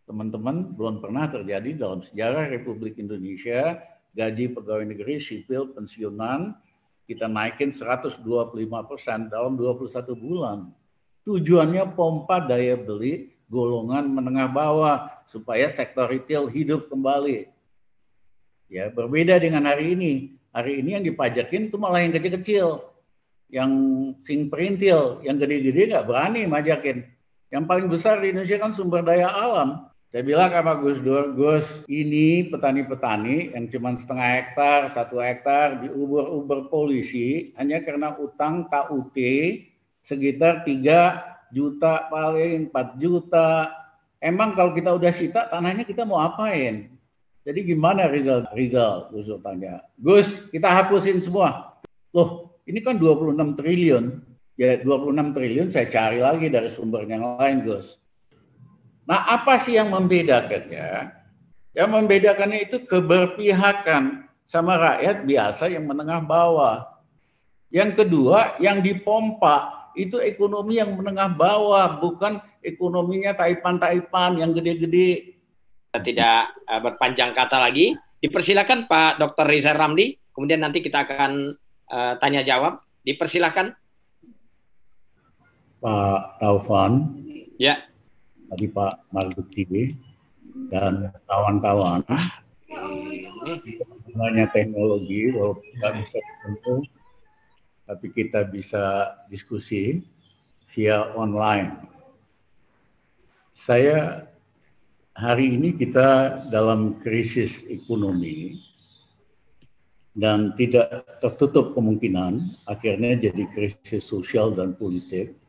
teman-teman, belum pernah terjadi dalam sejarah Republik Indonesia, gaji pegawai negeri sipil pensiunan kita naikin 125% dalam 21 bulan. Tujuannya pompa daya beli golongan menengah bawah supaya sektor retail hidup kembali. Ya, berbeda dengan hari ini. Hari ini yang dipajakin itu malah yang kecil-kecil, yang sing perintil, yang gede-gede nggak berani majakin. Yang paling besar di Indonesia kan sumber daya alam. Saya bilang sama Gus Dur, Gus, ini petani-petani yang cuma setengah hektar, 1 hektar diuber-uber polisi hanya karena utang KUT sekitar 3 juta paling 4 juta. Emang kalau kita udah sita tanahnya kita mau apain? Jadi gimana Rizal? Gus Dur tanya. Gus, kita hapusin semua. Loh, ini kan 26 triliun. Ya 26 triliun saya cari lagi dari sumber yang lain, Gus. Nah, apa sih yang membedakannya? Yang membedakannya itu keberpihakan sama rakyat biasa yang menengah bawah. Yang kedua, yang dipompa itu ekonomi yang menengah bawah, bukan ekonominya taipan-taipan yang gede-gede. Tidak berpanjang kata lagi, dipersilakan Pak Dr. Rizal Ramli, kemudian nanti kita akan tanya jawab. Dipersilakan. Pak Taufan. Ya. Tadi Pak Marzuki dan kawan-kawan, namanya teknologi, walaupun nggak bisa ketemu, tapi kita bisa diskusi via online. Saya hari ini kita dalam krisis ekonomi dan tidak tertutup kemungkinan akhirnya jadi krisis sosial dan politik.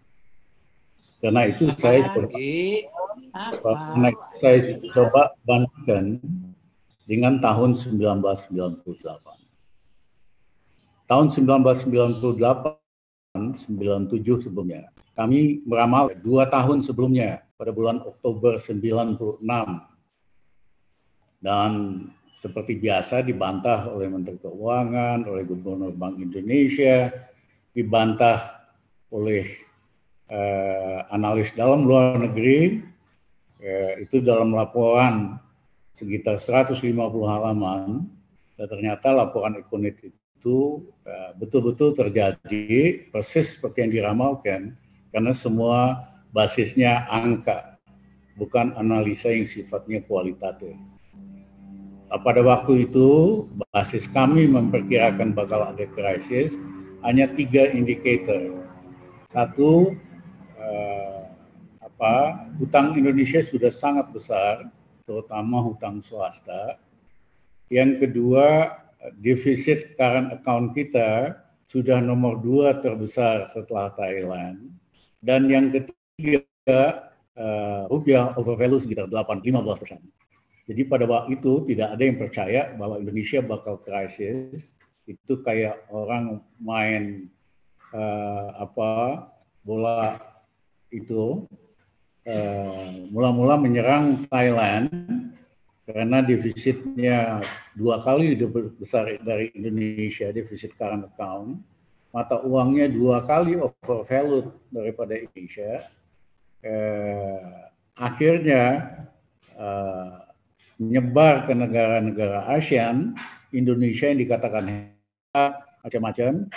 Karena itu saya coba bandingkan dengan tahun 1998. Tahun 1998, 97 sebelumnya, kami meramal 2 tahun sebelumnya pada bulan Oktober 96. Dan seperti biasa dibantah oleh Menteri Keuangan, oleh Gubernur Bank Indonesia, dibantah oleh analis dalam luar negeri, itu dalam laporan sekitar 150 halaman, dan ternyata laporan Econet itu betul-betul terjadi persis seperti yang diramalkan, karena semua basisnya angka, bukan analisa yang sifatnya kualitatif. Pada waktu itu, basis kami memperkirakan bakal ada krisis hanya 3 indikator. Satu, hutang Indonesia sudah sangat besar, terutama hutang swasta. Yang kedua, defisit current account kita sudah nomor 2 terbesar setelah Thailand. Dan yang ketiga, rupiah overvalue sekitar 15%. Jadi pada waktu itu tidak ada yang percaya bahwa Indonesia bakal krisis. Itu kayak orang main bola itu mula-mula menyerang Thailand karena defisitnya 2 kali lebih besar dari Indonesia, defisit current account, mata uangnya 2 kali overvalued daripada Indonesia. Akhirnya menyebar ke negara-negara ASEAN, Indonesia yang dikatakan macam-macam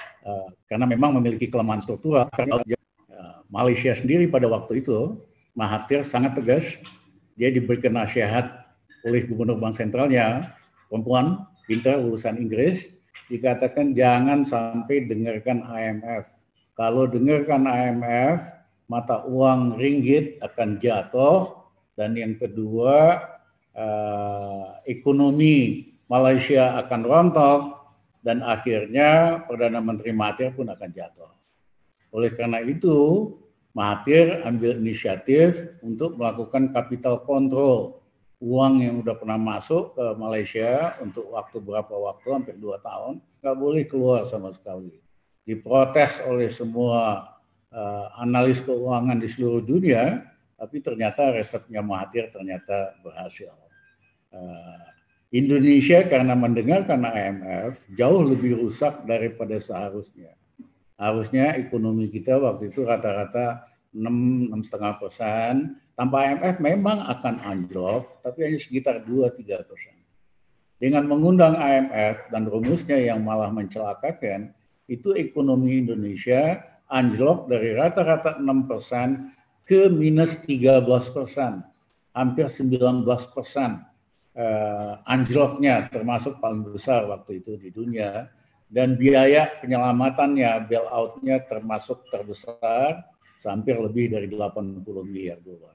karena memang memiliki kelemahan struktural. Malaysia sendiri pada waktu itu, Mahathir sangat tegas, dia diberikan nasihat oleh Gubernur Bank Sentralnya, perempuan, pintar, lulusan Inggris, dikatakan jangan sampai dengarkan IMF. Kalau dengarkan IMF, mata uang ringgit akan jatuh, dan yang kedua, ekonomi Malaysia akan rontok, dan akhirnya Perdana Menteri Mahathir pun akan jatuh. Oleh karena itu, Mahathir ambil inisiatif untuk melakukan capital control. Uang yang udah pernah masuk ke Malaysia untuk beberapa waktu, hampir 2 tahun, nggak boleh keluar sama sekali. Diprotes oleh semua analis keuangan di seluruh dunia, tapi ternyata resepnya Mahathir ternyata berhasil. Indonesia karena mendengarkan IMF jauh lebih rusak daripada seharusnya. Harusnya ekonomi kita waktu itu rata-rata 6,5%. Tanpa IMF memang akan anjlok, tapi hanya sekitar 2-3%. Dengan mengundang IMF dan rumusnya yang malah mencelakakan, itu ekonomi Indonesia anjlok dari rata-rata 6% ke minus 13%, hampir 19%. Anjloknya termasuk paling besar waktu itu di dunia, dan biaya penyelamatannya, bailout-nya termasuk terbesar, hampir lebih dari 80 miliar dolar.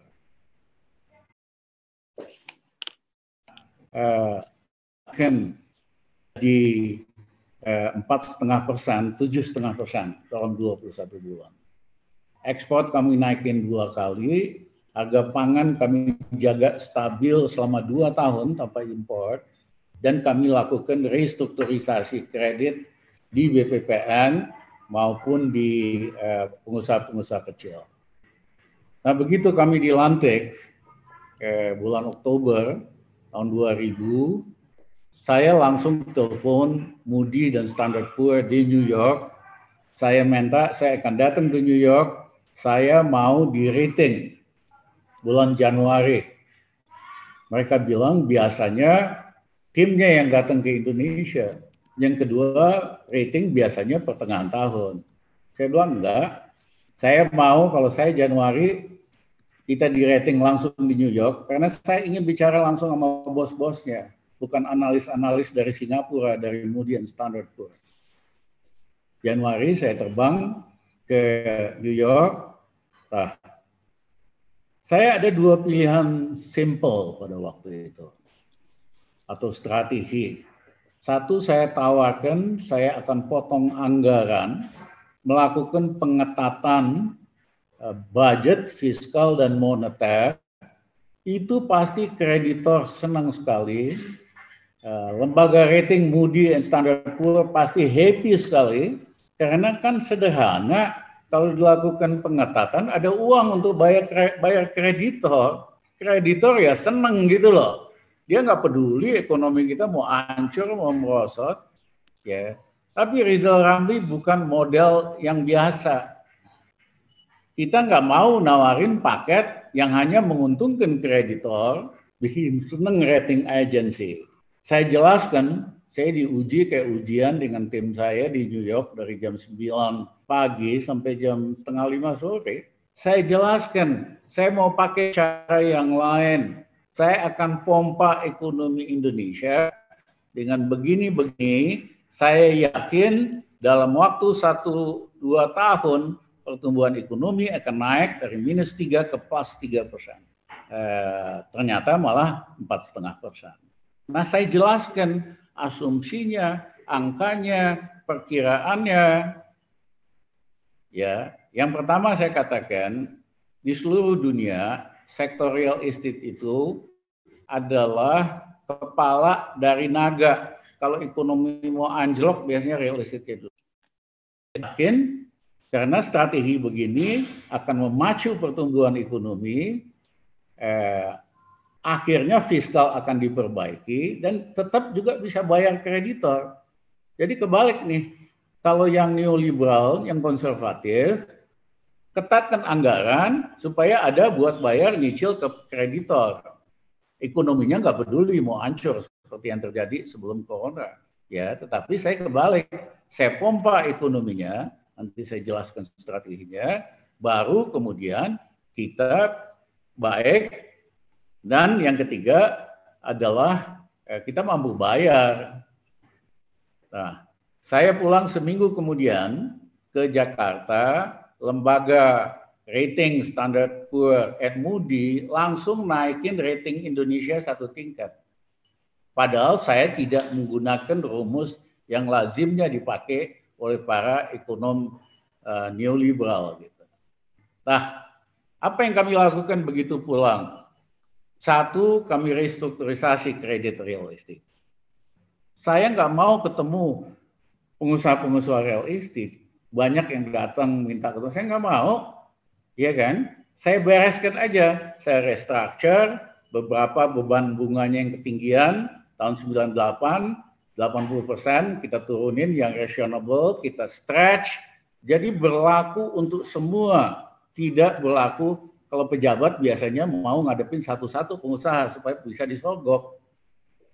Kan di 4,5%, 7,5% dalam 21 bulan. Ekspor kami naikin 2 kali, harga pangan kami jaga stabil selama 2 tahun tanpa impor, dan kami lakukan restrukturisasi kredit di BPPN maupun di pengusaha-pengusaha kecil. Nah, begitu kami dilantik bulan Oktober tahun 2000, saya langsung telepon Moody dan Standard Poor di New York. Saya minta saya akan datang ke New York, saya mau di rating bulan Januari. Mereka bilang biasanya timnya yang datang ke Indonesia. Yang kedua, rating biasanya pertengahan tahun. Saya bilang enggak. Saya mau kalau saya Januari kita di rating langsung di New York karena saya ingin bicara langsung sama bos-bosnya, bukan analis-analis dari Singapura, dari Moody and Standard Poor. Januari saya terbang ke New York. Nah, saya ada 2 pilihan simple pada waktu itu, atau strategi. Satu, saya tawarkan saya akan potong anggaran, melakukan pengetatan budget fiskal dan moneter. Itu pasti kreditor senang sekali. Lembaga rating Moody and Standard Poor pasti happy sekali, karena kan sederhana. Kalau dilakukan pengetatan, ada uang untuk bayar kreditor. Kreditor ya seneng gitu loh. Dia nggak peduli ekonomi kita mau hancur, mau merosot. Ya. Tapi Rizal Ramli bukan model yang biasa. Kita nggak mau nawarin paket yang hanya menguntungkan kreditor, bikin seneng rating agency. Saya jelaskan, saya diuji kayak ujian dengan tim saya di New York dari jam 9 pagi sampai jam 4:30 sore. Saya jelaskan, saya mau pakai cara yang lain. Saya akan pompa ekonomi Indonesia dengan begini-begini. Saya yakin dalam waktu 1-2 tahun pertumbuhan ekonomi akan naik dari -3 ke +3%. Ternyata malah 4,5%. Nah, saya jelaskan asumsinya, angkanya, perkiraannya. Ya, yang pertama saya katakan di seluruh dunia sektor real estate itu adalah kepala dari naga. Kalau ekonomi mau anjlok biasanya real estate itu. Yakin karena strategi begini akan memacu pertumbuhan ekonomi. Akhirnya fiskal akan diperbaiki dan tetap juga bisa bayar kreditor. Jadi kebalik nih. Kalau yang neoliberal, yang konservatif, ketatkan anggaran supaya ada buat bayar nyicil ke kreditor. Ekonominya nggak peduli mau hancur seperti yang terjadi sebelum corona. Ya, tetapi saya kebalik. Saya pompa ekonominya, nanti saya jelaskan strateginya, baru kemudian kita baik. Dan yang ketiga adalah kita mampu bayar. Nah, saya pulang seminggu kemudian ke Jakarta, lembaga rating Standard Poor and Moody langsung naikin rating Indonesia 1 tingkat. Padahal saya tidak menggunakan rumus yang lazimnya dipakai oleh para ekonom neoliberal. Gitu. Nah, apa yang kami lakukan begitu pulang? 1, kami restrukturisasi kredit real estate. Saya nggak mau ketemu pengusaha-pengusaha real estate. Banyak yang datang minta ketemu, saya nggak mau. Iya kan? Saya bereskan aja. Saya restructure, beberapa beban bunganya yang ketinggian, tahun 98, 80% kita turunin yang reasonable, kita stretch. Jadi berlaku untuk semua. tidak berlaku kalau pejabat biasanya mau ngadepin satu-satu pengusaha supaya bisa disogok.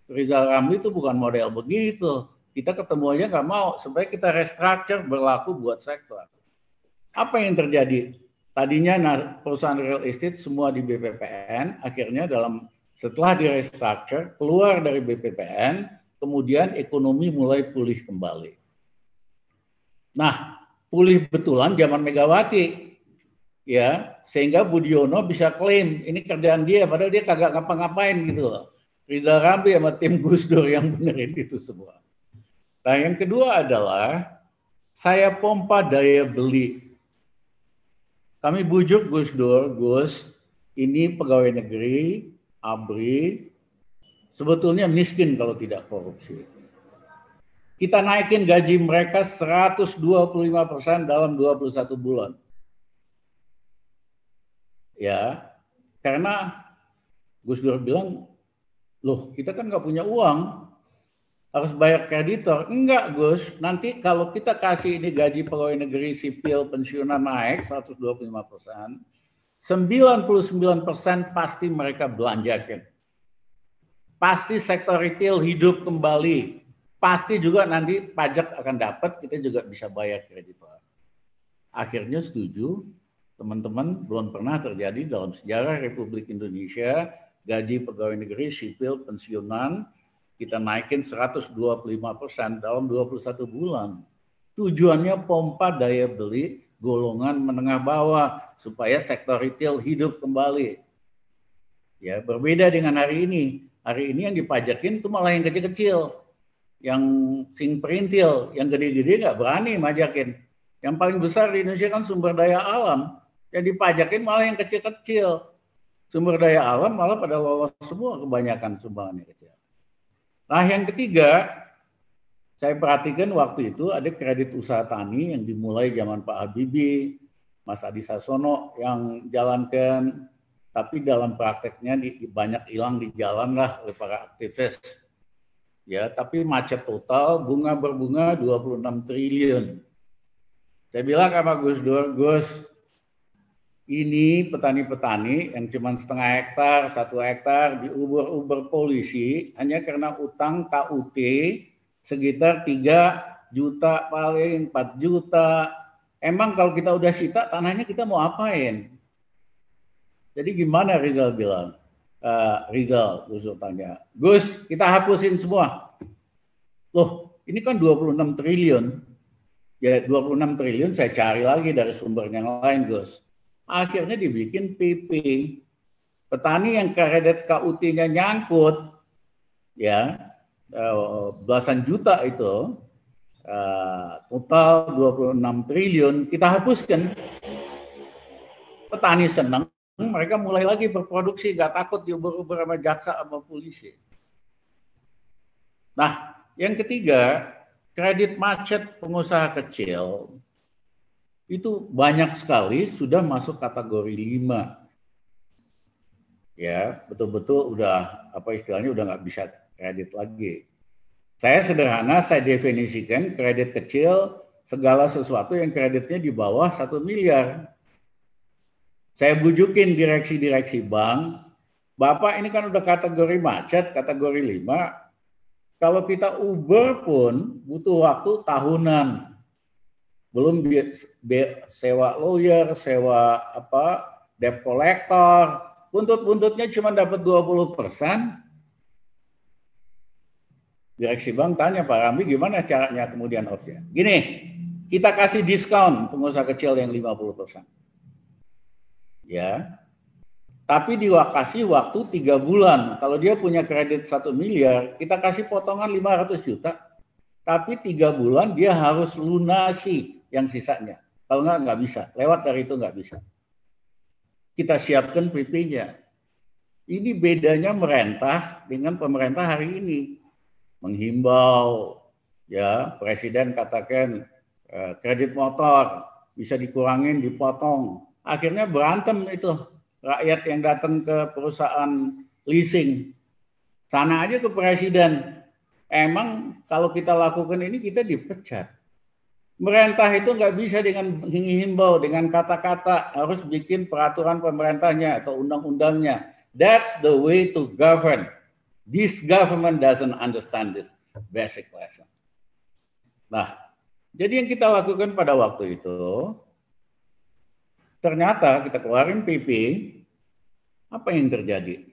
Rizal Ramli itu bukan model begitu. Kita ketemu aja nggak mau supaya kita restructure berlaku buat sektor. Apa yang terjadi? Tadinya perusahaan real estate semua di BPPN, akhirnya setelah di restructure keluar dari BPPN, kemudian ekonomi mulai pulih kembali. Nah, pulih betulan zaman Megawati, ya, sehingga Budiono bisa klaim ini kerjaan dia, padahal dia kagak ngapa-ngapain gitu loh. Rizal Ramli sama tim Gus Dur yang benerin itu semua. Nah, yang kedua adalah saya pompa daya beli. Kami bujuk Gus Dur, Gus, ini pegawai negeri, ABRI, sebetulnya miskin kalau tidak korupsi. Kita naikin gaji mereka 125% dalam 21 bulan. Ya, karena Gus Dur bilang, loh kita kan nggak punya uang, harus bayar kreditor. Enggak Gus, nanti kalau kita kasih ini gaji pegawai negeri sipil pensiunan naik 125%, 99% pasti mereka belanjakan. Pasti sektor retail hidup kembali. Pasti juga nanti pajak akan dapat, kita juga bisa bayar kreditor. Akhirnya setuju, teman-teman, belum pernah terjadi dalam sejarah Republik Indonesia, gaji pegawai negeri sipil pensiunan kita naikin 125% dalam 21 bulan. Tujuannya pompa daya beli golongan menengah bawah supaya sektor retail hidup kembali. Ya, berbeda dengan hari ini. Hari ini yang dipajakin itu malah yang kecil-kecil. Yang sing perintil, yang gede-gede nggak berani majakin. Yang paling besar di Indonesia kan sumber daya alam. Yang dipajakin malah yang kecil-kecil. Sumber daya alam malah pada lolos semua kebanyakan sumbangannya kecil. Nah, yang ketiga, saya perhatikan waktu itu ada kredit usaha tani yang dimulai zaman Pak Habibie, Mas Adi Sasono yang jalankan, tapi dalam prakteknya banyak hilang di jalan lah oleh para aktivis. Ya, tapi macet total, bunga berbunga 26 triliun. Saya bilang sama Gus Dur, Gus, ini petani-petani yang cuma setengah hektar, 1 hektar diuber-uber polisi hanya karena utang KUT sekitar 3 juta paling 4 juta. Emang kalau kita udah sita tanahnya kita mau apain? Jadi gimana Rizal bilang? Rizal, Gus tanya, Gus kita hapusin semua. Loh ini kan 26 triliun. Ya 26 triliun saya cari lagi dari sumber yang lain Gus. Akhirnya dibikin PP. Petani yang kredit KUT-nya nyangkut, ya belasan juta itu, total 26 triliun kita hapuskan. Petani senang, mereka mulai lagi berproduksi, nggak takut diuber-uber sama jaksa sama polisi. Nah, yang ketiga, kredit macet pengusaha kecil itu banyak sekali sudah masuk kategori 5. Ya, betul-betul udah apa istilahnya udah nggak bisa kredit lagi. Saya sederhana, saya definisikan kredit kecil segala sesuatu yang kreditnya di bawah 1 miliar. Saya bujukin direksi-direksi bank, Bapak ini kan udah kategori macet, kategori 5. Kalau kita Uber pun butuh waktu tahunan. Belum sewa lawyer, sewa debt collector, buntut-buntutnya cuma dapat 20%. Direksi bank tanya Pak Ramli gimana caranya kemudian opsi. Gini, kita kasih diskon pengusaha kecil yang 50%. Ya. Tapi dikasih waktu 3 bulan. Kalau dia punya kredit 1 miliar, kita kasih potongan 500 juta. Tapi 3 bulan dia harus lunasi yang sisanya. Kalau nggak bisa. Lewat dari itu nggak bisa. Kita siapkan PP-nya. Ini bedanya merentah dengan pemerintah hari ini. Menghimbau, ya Presiden katakan kredit motor bisa dikurangin, dipotong. Akhirnya berantem itu rakyat yang datang ke perusahaan leasing. Sana aja ke Presiden. Emang kalau kita lakukan ini kita dipecat. Pemerintah itu nggak bisa dengan menghimbau, dengan kata-kata, harus bikin peraturan pemerintahnya atau undang-undangnya. That's the way to govern. This government doesn't understand this basic lesson. Nah, jadi yang kita lakukan pada waktu itu, ternyata kita keluarin PP, apa yang terjadi?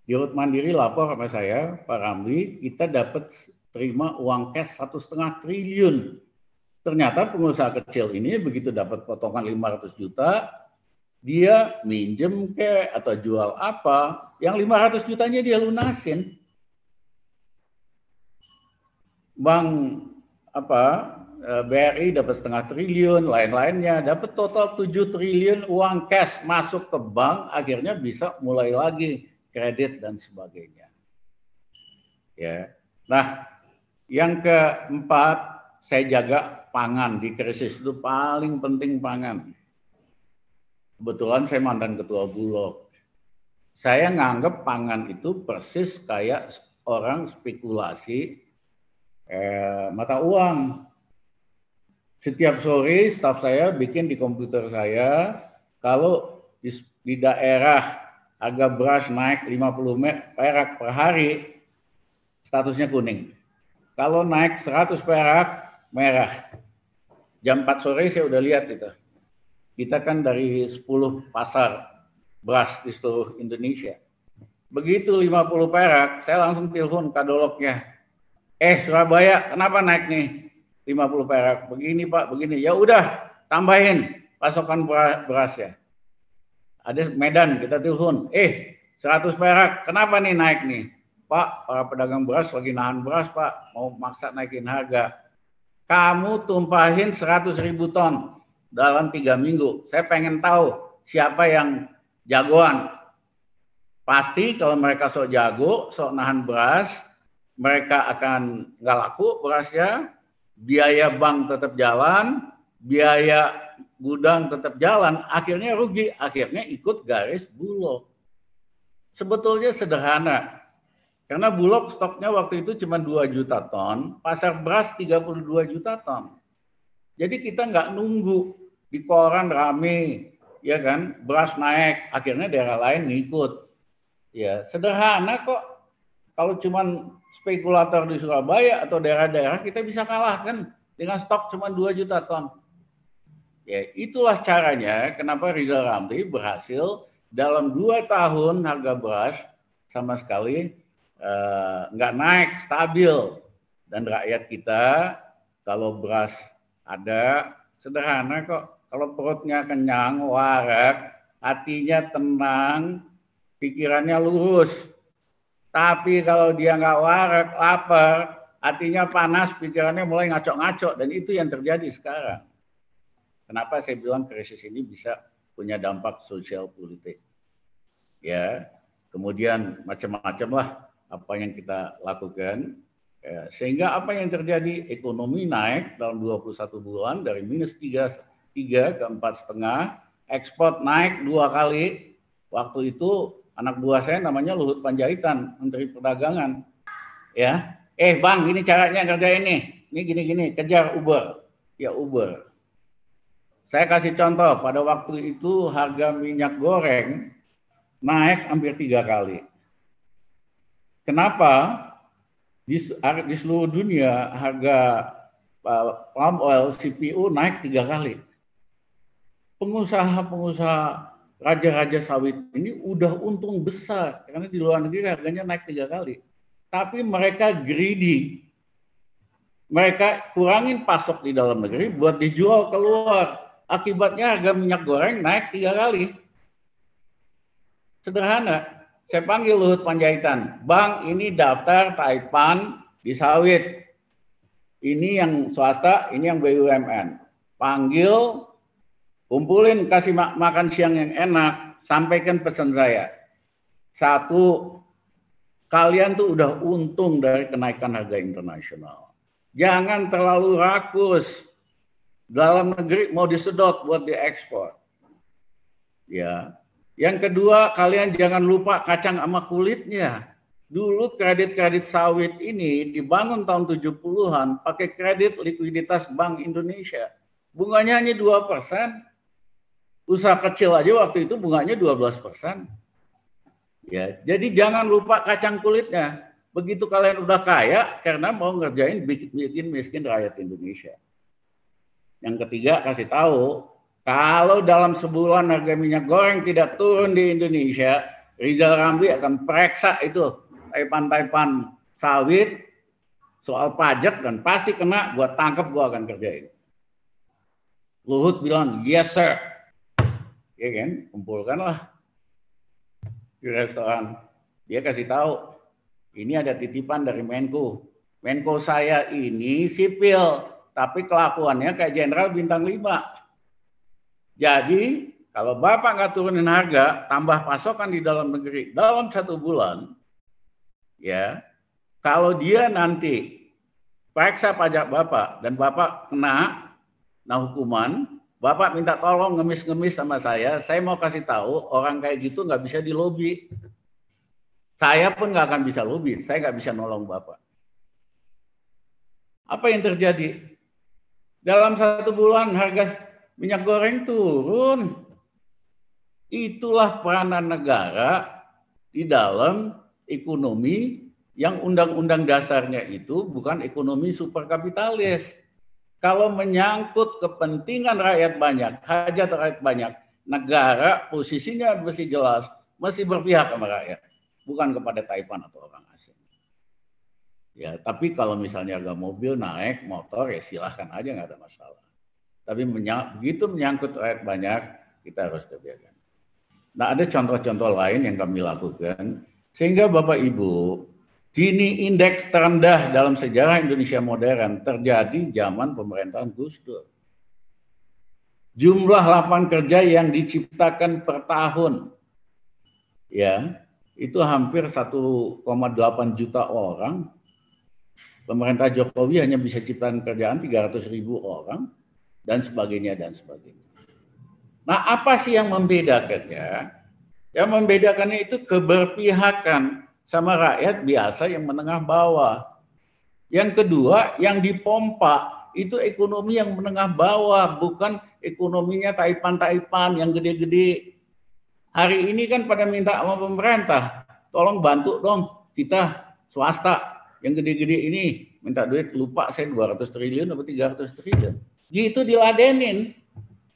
Dirut Mandiri lapor sama saya, Pak Ramli, kita dapat terima uang cash 1,5 triliun. Ternyata pengusaha kecil ini begitu dapat potongan 500 juta, dia minjem ke atau jual apa, yang 500 jutanya dia lunasin. Bank BRI dapat 0,5 triliun, lain-lainnya dapat total 7 triliun uang cash masuk ke bank, akhirnya bisa mulai lagi kredit dan sebagainya. Ya. Nah, yang keempat, saya jaga pangan. Di krisis itu paling penting pangan. Kebetulan saya mantan ketua Bulog. Saya nganggep pangan itu persis kayak orang spekulasi mata uang. Setiap sore staf saya bikin di komputer saya, kalau di daerah harga beras naik 50 perak per hari, statusnya kuning. Kalau naik 100 perak, merah. Jam 4 sore saya udah lihat itu. Kita kan dari 10 pasar beras di seluruh Indonesia. Begitu 50 perak, saya langsung telepon kadoloknya. Surabaya, kenapa naik nih 50 perak? Begini Pak, begini. Ya udah, tambahin pasokan beras ya. Ada Medan, kita telepon. 100 perak, kenapa nih naik nih? Pak, para pedagang beras lagi nahan beras Pak, mau maksa naikin harga. Kamu tumpahin 100.000 ton dalam 3 minggu. Saya pengen tahu siapa yang jagoan. Pasti kalau mereka sok jago, sok nahan beras, mereka akan nggak laku berasnya, biaya bank tetap jalan, biaya gudang tetap jalan, akhirnya rugi, akhirnya ikut garis Bulog. Sebetulnya sederhana. Karena Bulog stoknya waktu itu cuma 2 juta ton, pasar beras 32 juta ton. Jadi kita nggak nunggu di koran rame, ya kan, beras naik, akhirnya daerah lain ngikut. Ya, sederhana kok. Kalau cuma spekulator di Surabaya atau daerah-daerah, kita bisa kalahkan dengan stok cuma 2 juta ton. Ya, itulah caranya kenapa Rizal Ramli berhasil dalam 2 tahun harga beras sama sekali nggak naik, stabil. Dan rakyat kita kalau beras ada, sederhana kok. Kalau perutnya kenyang, warak, hatinya tenang, pikirannya lurus. Tapi kalau dia nggak warak, lapar, hatinya panas, pikirannya mulai ngaco-ngaco. Dan itu yang terjadi sekarang. Kenapa saya bilang krisis ini bisa punya dampak sosial politik. Ya, kemudian macam-macam lah apa yang kita lakukan. Ya, sehingga apa yang terjadi? Ekonomi naik dalam 21 bulan dari -3 ke 4,5. Ekspor naik 2 kali. Waktu itu anak buah saya namanya Luhut Panjaitan, Menteri Perdagangan. Ya, Bang, ini caranya kerjain nih. Ini gini-gini, kejar Uber. Ya Uber. Saya kasih contoh, pada waktu itu harga minyak goreng naik hampir 3 kali. Kenapa? Di seluruh dunia harga palm oil CPO naik 3 kali. Pengusaha-pengusaha raja-raja sawit ini udah untung besar karena di luar negeri harganya naik 3 kali. Tapi mereka greedy. Mereka kurangin pasok di dalam negeri buat dijual keluar. Akibatnya harga minyak goreng naik 3 kali. Sederhana. Saya panggil Luhut Panjaitan. Bang, ini daftar Taipan di sawit. Ini yang swasta, ini yang BUMN. Panggil, kumpulin, kasih makan siang yang enak, sampaikan pesan saya. 1, kalian tuh udah untung dari kenaikan harga internasional. Jangan terlalu rakus. Dalam negeri mau disedot buat diekspor. Ya. Yang kedua, kalian jangan lupa kacang sama kulitnya. Dulu kredit-kredit sawit ini dibangun tahun 70-an pakai kredit likuiditas Bank Indonesia. Bunganya hanya 2%. Usaha kecil aja waktu itu bunganya 12%. Ya, jadi jangan lupa kacang kulitnya. Begitu kalian udah kaya karena mau ngerjain bikin miskin rakyat Indonesia. Yang ketiga, kasih tahu, kalau dalam sebulan harga minyak goreng tidak turun di Indonesia, Rizal Ramli akan periksa itu taipan-taipan sawit soal pajak dan pasti kena, gua tangkap, gua akan kerjain. Luhut bilang, yes sir. Ya kan, kumpulkanlah di restoran. Dia kasih tahu, ini ada titipan dari Menko. Menko saya ini sipil, tapi kelakuannya kayak jenderal bintang 5. Jadi kalau Bapak nggak turunin harga, tambah pasokan di dalam negeri dalam 1 bulan, ya, kalau dia nanti periksa pajak Bapak dan Bapak kena hukuman, Bapak minta tolong ngemis-ngemis sama saya mau kasih tahu orang kayak gitu nggak bisa dilobi. Saya pun nggak akan bisa lobi, saya nggak bisa nolong Bapak. Apa yang terjadi? Dalam 1 bulan harga minyak goreng turun. Itulah peranan negara di dalam ekonomi yang undang-undang dasarnya itu bukan ekonomi superkapitalis. Kalau menyangkut kepentingan rakyat banyak, hajat rakyat banyak, negara posisinya mesti jelas, mesti berpihak sama rakyat, bukan kepada taipan atau orang asing. Ya, tapi kalau misalnya harga mobil naik, motor ya silahkan aja, nggak ada masalah. Tapi begitu menyangkut rakyat banyak, kita harus kerjakan. Nah, ada contoh-contoh lain yang kami lakukan, sehingga Bapak Ibu, Gini indeks terendah dalam sejarah Indonesia modern terjadi zaman pemerintahan Gus Dur. Jumlah lapangan kerja yang diciptakan per tahun, ya, itu hampir 1,8 juta orang. Pemerintah Jokowi hanya bisa ciptakan kerjaan 300.000 orang, dan sebagainya, dan sebagainya. Nah, apa sih yang membedakannya? Yang membedakannya itu keberpihakan sama rakyat biasa yang menengah bawah. Yang kedua, yang dipompa itu ekonomi yang menengah bawah, bukan ekonominya taipan-taipan yang gede-gede. Hari ini kan pada minta sama pemerintah, tolong bantu dong kita swasta yang gede-gede ini, minta duit, lupa saya 200 triliun atau 300 triliun. Gitu diladenin.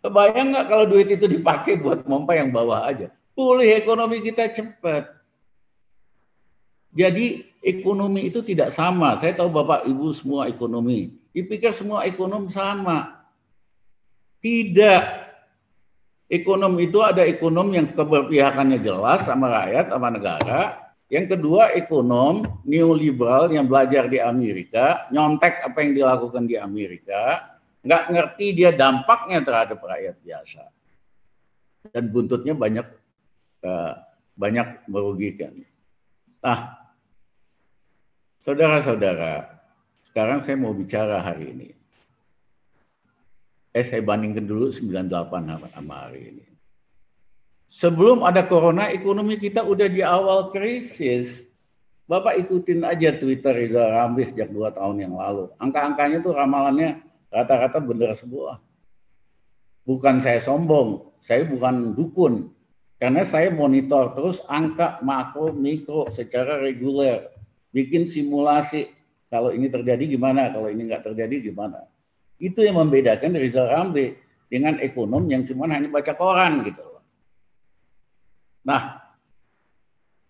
Kebayang nggak kalau duit itu dipakai buat pompa yang bawah aja? Pulih ekonomi kita cepat. Jadi ekonomi itu tidak sama. Saya tahu Bapak Ibu semua ekonomi. Dipikir semua ekonom sama. Tidak. Ekonom itu ada ekonom yang keberpihakannya jelas sama rakyat, sama negara. Yang kedua ekonom neoliberal yang belajar di Amerika, nyontek apa yang dilakukan di Amerika, nggak ngerti dia dampaknya terhadap rakyat biasa. Dan buntutnya banyak merugikan. Nah, saudara-saudara, sekarang saya mau bicara hari ini. Saya bandingkan dulu 98 sama hari ini. Sebelum ada corona, ekonomi kita udah di awal krisis. Bapak ikutin aja Twitter Rizal Ramli sejak 2 tahun yang lalu. Angka-angkanya tuh ramalannya rata-rata benar semua. Bukan saya sombong, saya bukan dukun. Karena saya monitor terus angka makro, mikro secara reguler. Bikin simulasi, kalau ini terjadi gimana, kalau ini nggak terjadi gimana. Itu yang membedakan Rizal Ramli dengan ekonom yang cuma hanya baca koran gitu. Nah,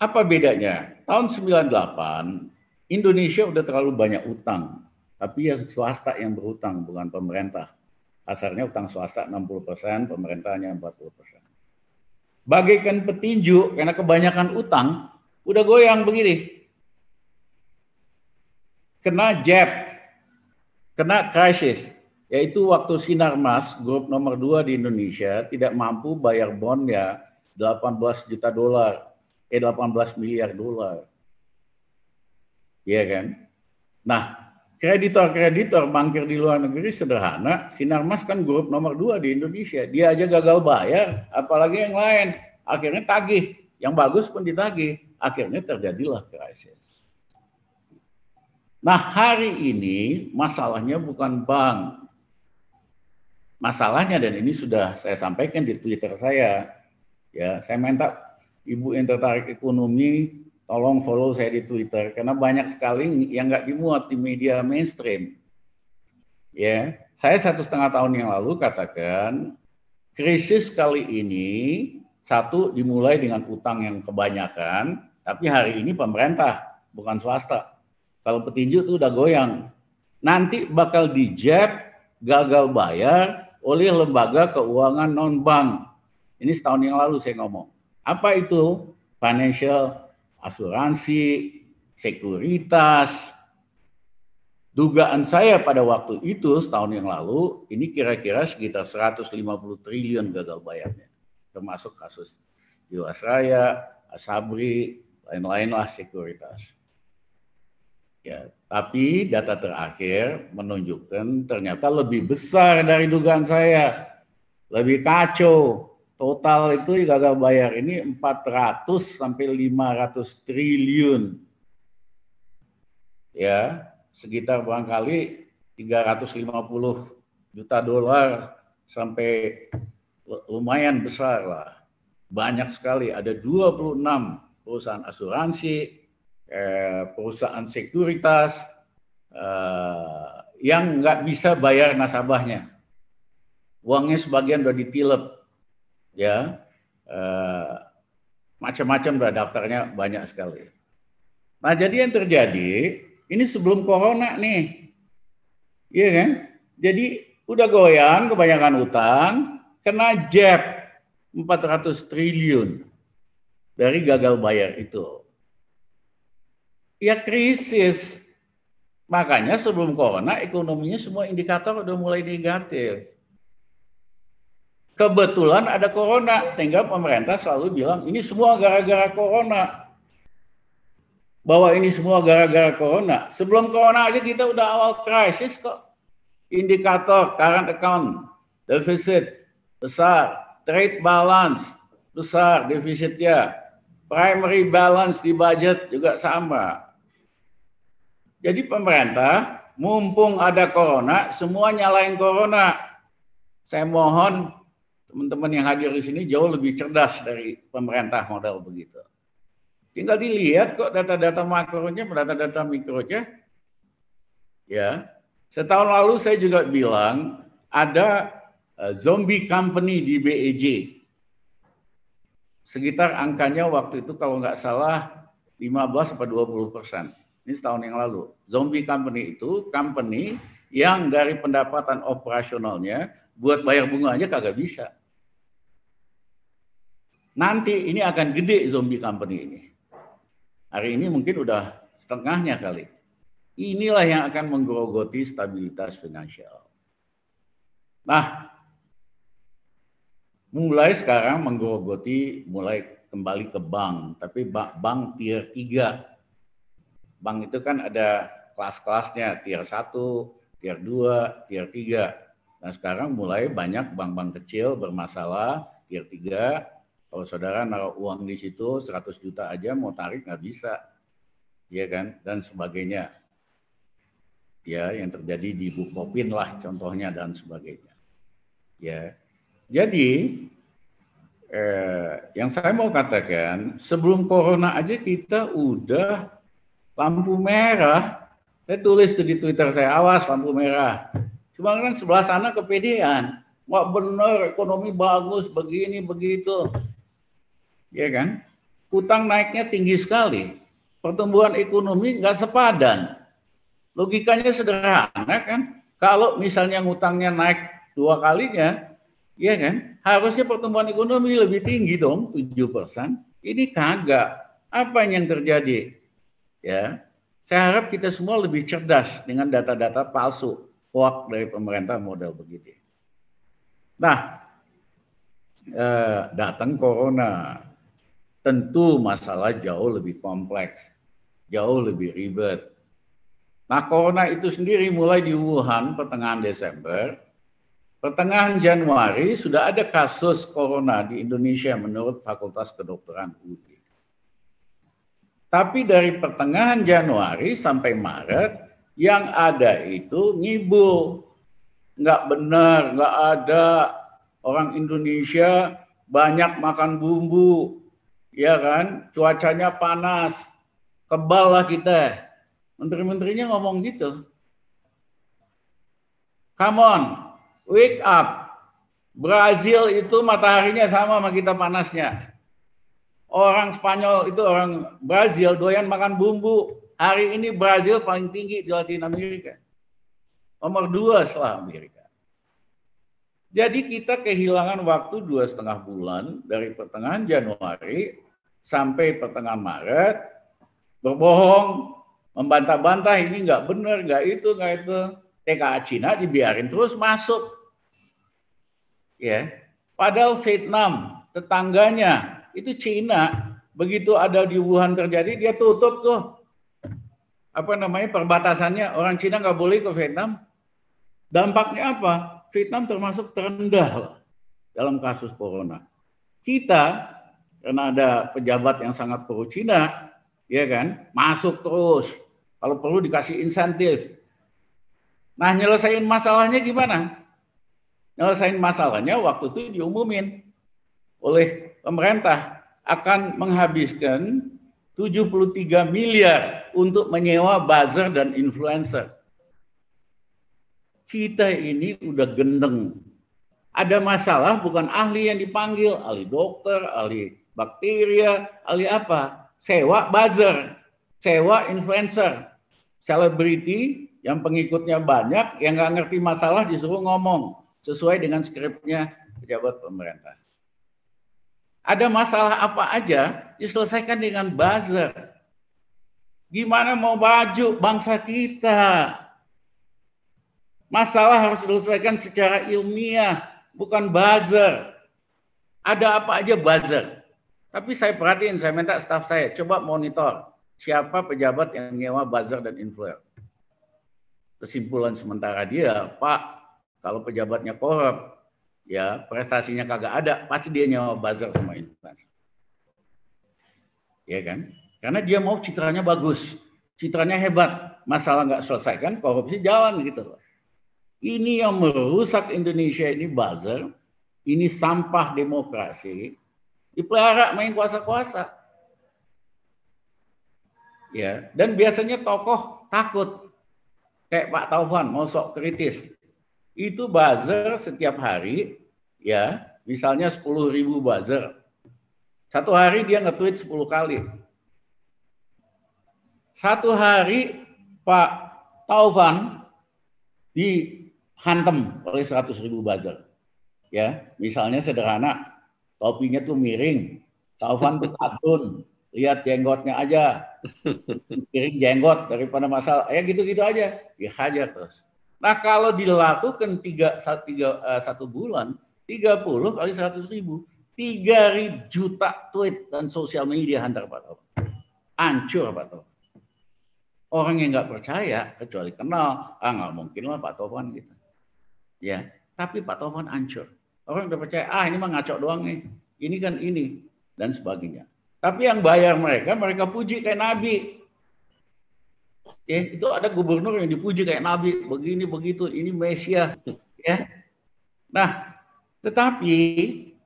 apa bedanya? Tahun 98, Indonesia udah terlalu banyak utang. Tapi yang swasta yang berutang, bukan pemerintah. Kasarnya utang swasta 60%, pemerintahnya 40%. Bagaikan petinju, karena kebanyakan utang, udah goyang begini. Kena jab, kena krisis, yaitu waktu Sinarmas, grup nomor 2 di Indonesia, tidak mampu bayar bondnya 18 juta dolar, 18 miliar dolar. Iya kan? Nah, kreditor-kreditor bankir di luar negeri sederhana, Sinarmas kan grup nomor 2 di Indonesia, dia aja gagal bayar, apalagi yang lain. Akhirnya tagih, yang bagus pun ditagih. akhirnya terjadilah krisis. Nah, hari ini masalahnya bukan bank. Masalahnya, dan ini sudah saya sampaikan di Twitter saya, ya, saya minta ibu yang tertarik ekonomi tolong follow saya di Twitter karena banyak sekali yang nggak dimuat di media mainstream. Ya, saya 1,5 tahun yang lalu katakan krisis kali ini satu dimulai dengan utang yang kebanyakan, tapi hari ini pemerintah bukan swasta. Kalau petinju itu udah goyang, nanti bakal dijab, gagal bayar oleh lembaga keuangan non-bank. Ini setahun yang lalu saya ngomong. Apa itu? Financial, asuransi, sekuritas. Dugaan saya pada waktu itu setahun yang lalu, ini kira-kira sekitar 150 triliun gagal bayarnya. Termasuk kasus Jiwasraya, Asabri, lain-lain lah sekuritas. Ya, tapi data terakhir menunjukkan ternyata lebih besar dari dugaan saya. Lebih kacau. Total itu gagal bayar ini 400 sampai 500 triliun. Ya, sekitar barangkali 350 juta dolar sampai lumayan besar lah. Banyak sekali, ada 26 perusahaan asuransi, perusahaan sekuritas yang nggak bisa bayar nasabahnya. Uangnya sebagian udah ditilep, ya, macam-macam udah daftarnya banyak sekali. Nah, jadi yang terjadi ini sebelum corona nih, iya kan? Jadi udah goyang, kebanyakan utang, kena jab 400 triliun dari gagal bayar itu. Ya krisis. Makanya sebelum corona ekonominya semua indikator udah mulai negatif. Kebetulan ada corona, tinggal pemerintah selalu bilang ini semua gara-gara corona. Bahwa ini semua gara-gara corona. Sebelum corona aja kita udah awal krisis kok. Indikator current account defisit besar, trade balance besar defisitnya, primary balance di budget juga sama. Jadi pemerintah mumpung ada corona, semua nyalain corona. Saya mohon teman-teman yang hadir di sini jauh lebih cerdas dari pemerintah model begitu. Tinggal dilihat kok data-data makronya, data-data mikronya. Ya, setahun lalu saya juga bilang ada zombie company di BEJ. Sekitar angkanya waktu itu kalau nggak salah 15-20%. Ini setahun yang lalu. Zombie company itu company yang dari pendapatan operasionalnya buat bayar bunga aja kagak bisa. Nanti ini akan gede zombie company ini. Hari ini mungkin udah setengahnya kali. Inilah yang akan menggerogoti stabilitas finansial. Nah, mulai sekarang menggerogoti, mulai kembali ke bank. Tapi bank tier 3. Bank itu kan ada kelas-kelasnya, tier 1, tier 2, tier 3. Nah sekarang mulai banyak bank-bank kecil bermasalah, tier 3. Kalau saudara naruh uang di situ 100 juta aja mau tarik nggak bisa. Ya kan? Dan sebagainya. Ya, yang terjadi di Bukopin lah contohnya dan sebagainya. Ya. Jadi yang saya mau katakan, sebelum corona aja kita udah lampu merah. Saya tulis tuh di Twitter saya, awas lampu merah. Cuma kan sebelah sana kepedean. Wah benar ekonomi bagus, begini, begitu. Ya kan? Utang naiknya tinggi sekali. Pertumbuhan ekonomi nggak sepadan. Logikanya sederhana kan. Kalau misalnya ngutangnya naik 2 kalinya, ya kan? Harusnya pertumbuhan ekonomi lebih tinggi dong, 7%. Ini kagak. Apa yang terjadi? Ya, saya harap kita semua lebih cerdas dengan data-data palsu, hoax dari pemerintah model begini. Nah, datang corona, tentu masalah jauh lebih kompleks, jauh lebih ribet. Nah, corona itu sendiri mulai di Wuhan pertengahan Desember, pertengahan Januari sudah ada kasus corona di Indonesia menurut Fakultas Kedokteran UI. Tapi dari pertengahan Januari sampai Maret, yang ada itu ngibul. Nggak benar, nggak ada. Orang Indonesia banyak makan bumbu, ya kan? Cuacanya panas, kebal lah kita. Menteri-menterinya ngomong gitu. Come on, wake up. Brazil itu mataharinya sama kita panasnya. Orang Spanyol itu orang Brazil doyan makan bumbu. Hari ini Brazil paling tinggi di Latin Amerika. Nomor 2 setelah Amerika. Jadi kita kehilangan waktu 2,5 bulan dari pertengahan Januari sampai pertengahan Maret. Berbohong, membantah-bantah ini nggak benar, nggak itu. TKA Cina dibiarin terus masuk. Ya, padahal Vietnam tetangganya itu Cina, begitu ada di Wuhan terjadi dia tutup tuh perbatasannya, orang Cina nggak boleh ke Vietnam. Dampaknya apa? Vietnam termasuk terendah dalam kasus corona. Kita karena ada pejabat yang sangat pro Cina, ya kan, masuk terus. Kalau perlu dikasih insentif. Nah, nyelesain masalahnya gimana? Nyelesain masalahnya waktu itu diumumin oleh pemerintah akan menghabiskan 73 miliar untuk menyewa buzzer dan influencer. Kita ini udah gendeng. Ada masalah bukan ahli yang dipanggil, ahli dokter, ahli bakteria, ahli apa? Sewa buzzer, sewa influencer, selebriti yang pengikutnya banyak, yang nggak ngerti masalah disuruh ngomong sesuai dengan skripnya pejabat pemerintah. Ada masalah apa aja diselesaikan dengan buzzer. Gimana mau maju bangsa kita? Masalah harus diselesaikan secara ilmiah, bukan buzzer. Ada apa aja buzzer. Tapi saya perhatiin, saya minta staf saya coba monitor siapa pejabat yang nyewa buzzer dan influencer. Kesimpulan sementara dia, Pak, kalau pejabatnya korup, ya prestasinya kagak ada, pasti dia nyewa buzzer sama influencer. Ya kan? Karena dia mau citranya bagus, citranya hebat, masalah nggak selesaikan, korupsi jalan gitu loh. Ini yang merusak Indonesia ini buzzer, ini sampah demokrasi, dipelihara main kuasa-kuasa. Ya, dan biasanya tokoh takut. Kayak Pak Taufan mau sok kritis. Itu buzzer setiap hari, ya, misalnya 10.000 buzzer. Satu hari dia nge-tweet 10 kali. Satu hari Pak Taufan dihantam oleh 100.000 buzzer. Ya, misalnya sederhana, topinya tuh miring, Taufan tuh kadun, lihat jenggotnya aja, miring jenggot daripada masalah, ya gitu-gitu aja, dihajar terus. Nah kalau dilakukan 1 bulan, 30 kali 100.000, 3 juta tweet dan sosial media hantar Pak Taufan. Hancur Pak Taufan. Orang yang nggak percaya, kecuali kenal, nggak mungkin lah Pak Taufan gitu. Ya, tapi Pak Taufan hancur. Orang udah percaya, ini mah ngaco doang nih, ini kan ini, dan sebagainya. Tapi yang bayar mereka puji kayak Nabi. Ya, itu ada gubernur yang dipuji kayak Nabi, begini begitu, ini Mesias. Ya. Nah, tetapi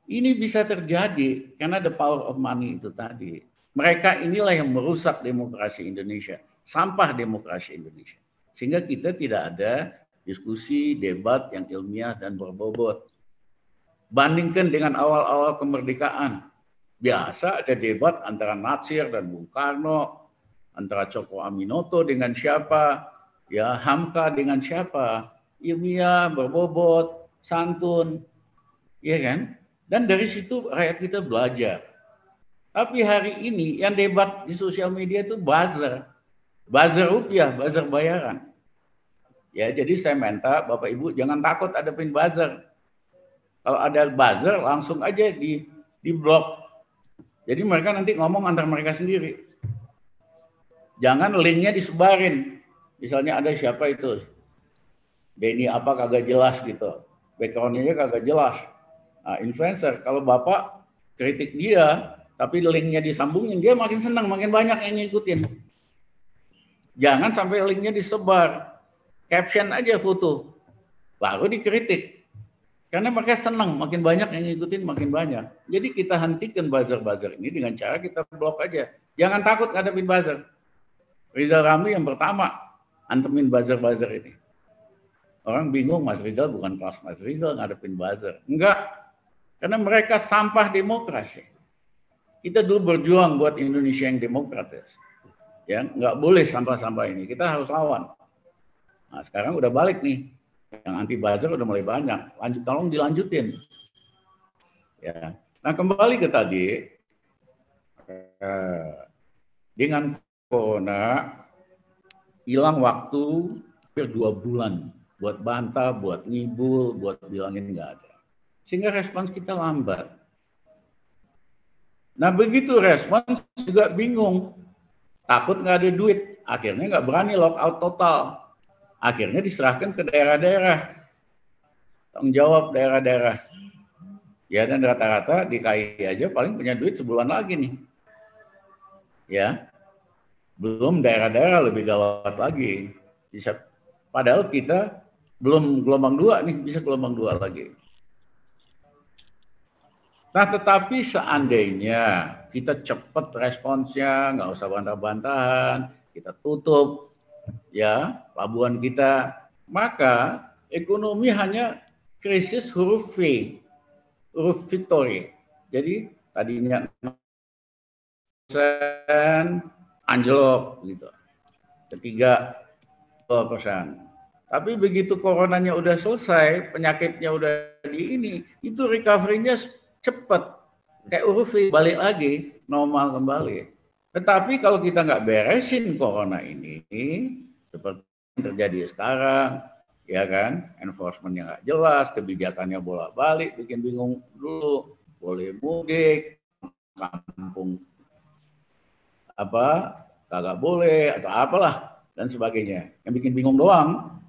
ini bisa terjadi karena the power of money itu tadi. Mereka inilah yang merusak demokrasi Indonesia, sampah demokrasi Indonesia. Sehingga kita tidak ada diskusi, debat yang ilmiah dan berbobot. Bandingkan dengan awal-awal kemerdekaan. Biasa ada debat antara Natsir dan Bung Karno, antara Cokro Aminoto dengan siapa, ya Hamka dengan siapa, ilmiah, berbobot, santun, ya kan? Dan dari situ rakyat kita belajar. Tapi hari ini yang debat di sosial media itu buzzer rupiah, buzzer bayaran. Ya, jadi saya minta Bapak Ibu jangan takut hadapin buzzer. Kalau ada buzzer langsung aja di blok. Jadi mereka nanti ngomong antar mereka sendiri. Jangan linknya disebarin. Misalnya ada siapa itu, Denny apa kagak jelas gitu, backgroundnya kagak jelas. Nah, influencer, kalau Bapak kritik dia, tapi linknya disambungin, dia makin senang, makin banyak yang ngikutin. Jangan sampai linknya disebar, caption aja foto, baru dikritik. Karena mereka senang, makin banyak yang ngikutin, makin banyak. Jadi kita hentikan buzzer-buzzer ini dengan cara kita blok aja. Jangan takut ngadepin buzzer. Rizal Ramli yang pertama antemin buzzer-buzzer ini. Orang bingung, Mas Rizal bukan kelas Mas Rizal ngadepin buzzer. Enggak, karena mereka sampah demokrasi. Kita dulu berjuang buat Indonesia yang demokratis. Ya, nggak boleh sampah-sampah ini. Kita harus lawan. Nah, sekarang udah balik nih. Yang anti buzzer udah mulai banyak. Lanjut, tolong dilanjutin. Ya. Nah, kembali ke tadi, dengan corona hilang waktu hampir 2 bulan buat bantah, buat ngibul, buat bilangin nggak ada. Sehingga respons kita lambat. Nah, begitu respons juga bingung. Takut nggak ada duit. Akhirnya nggak berani lockout total. Akhirnya diserahkan ke daerah-daerah. Tanggung jawab daerah-daerah. Ya, dan rata-rata DKI aja paling punya duit sebulan lagi nih. Ya, belum daerah-daerah lebih gawat lagi. Bisa, padahal kita belum gelombang 2 nih, bisa gelombang 2 lagi. Nah, tetapi seandainya kita cepat responsnya, nggak usah bantah-bantahan, kita tutup ya pelabuhan kita, maka ekonomi hanya krisis huruf V, huruf Victory. Jadi tadinya 0% anjlok gitu. Ketiga 2%. Tapi begitu coronanya udah selesai, penyakitnya udah di ini, itu recovery-nya cepat. Kayak huruf V, balik lagi, normal kembali. Tetapi kalau kita nggak beresin corona ini, seperti yang terjadi sekarang, ya kan, enforcement-nya nggak jelas, kebijakannya bolak-balik, bikin bingung dulu, boleh mudik, kampung apa, kagak boleh, atau apalah, dan sebagainya. Yang bikin bingung doang.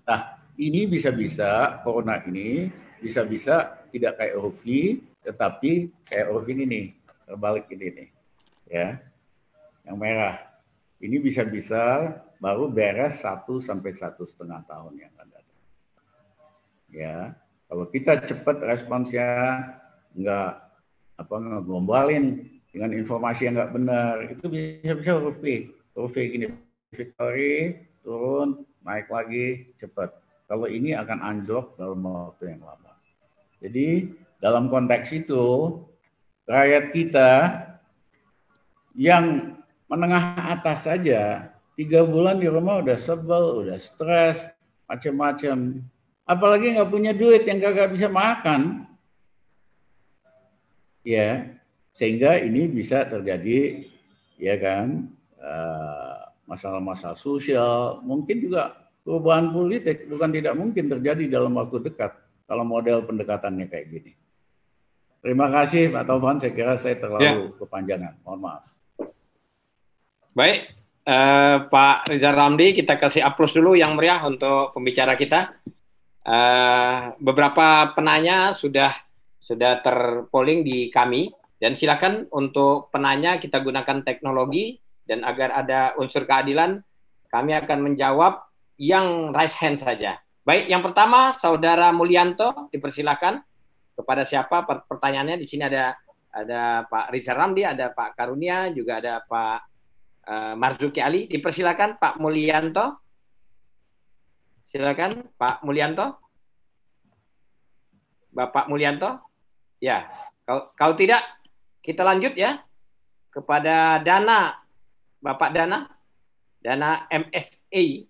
Nah, ini bisa-bisa, corona ini, bisa-bisa tidak kayak huruf V, tetapi kayak huruf ini nih, terbalik ini nih, ya, yang merah. Ini bisa-bisa baru beres 1 sampai 1,5 tahun yang akan datang. Ya, kalau kita cepat responsnya, nggak ngegombalin dengan informasi yang nggak benar, itu bisa-bisa huruf V gini, Victory, turun, naik lagi, cepat. Kalau ini akan anjlok dalam waktu yang lama. Jadi dalam konteks itu, rakyat kita yang menengah atas saja 3 bulan di rumah udah sebel, udah stres, macam-macam. Apalagi nggak punya duit yang kagak bisa makan, ya, sehingga ini bisa terjadi, ya kan, masalah-masalah sosial, mungkin juga perubahan politik, bukan tidak mungkin terjadi dalam waktu dekat kalau model pendekatannya kayak gini. Terima kasih Pak Taufan, saya kira saya terlalu kepanjangan, mohon maaf. Baik, Pak Rizal Ramli, kita kasih aplaus dulu yang meriah untuk pembicara kita. Beberapa penanya sudah terpolling di kami, dan silakan untuk penanya kita gunakan teknologi, dan agar ada unsur keadilan, kami akan menjawab yang raise hand saja. Baik, yang pertama Saudara Mulyanto, dipersilakan. Kepada siapa pertanyaannya? Di sini ada Pak Rizal Ramli, ada Pak Karunia, juga ada Pak Marzuki Ali. Dipersilakan Pak Mulyanto. Silakan Pak Mulyanto. Bapak Mulyanto. Ya, kalau tidak kita lanjut ya kepada Dana, Bapak Dana MSA.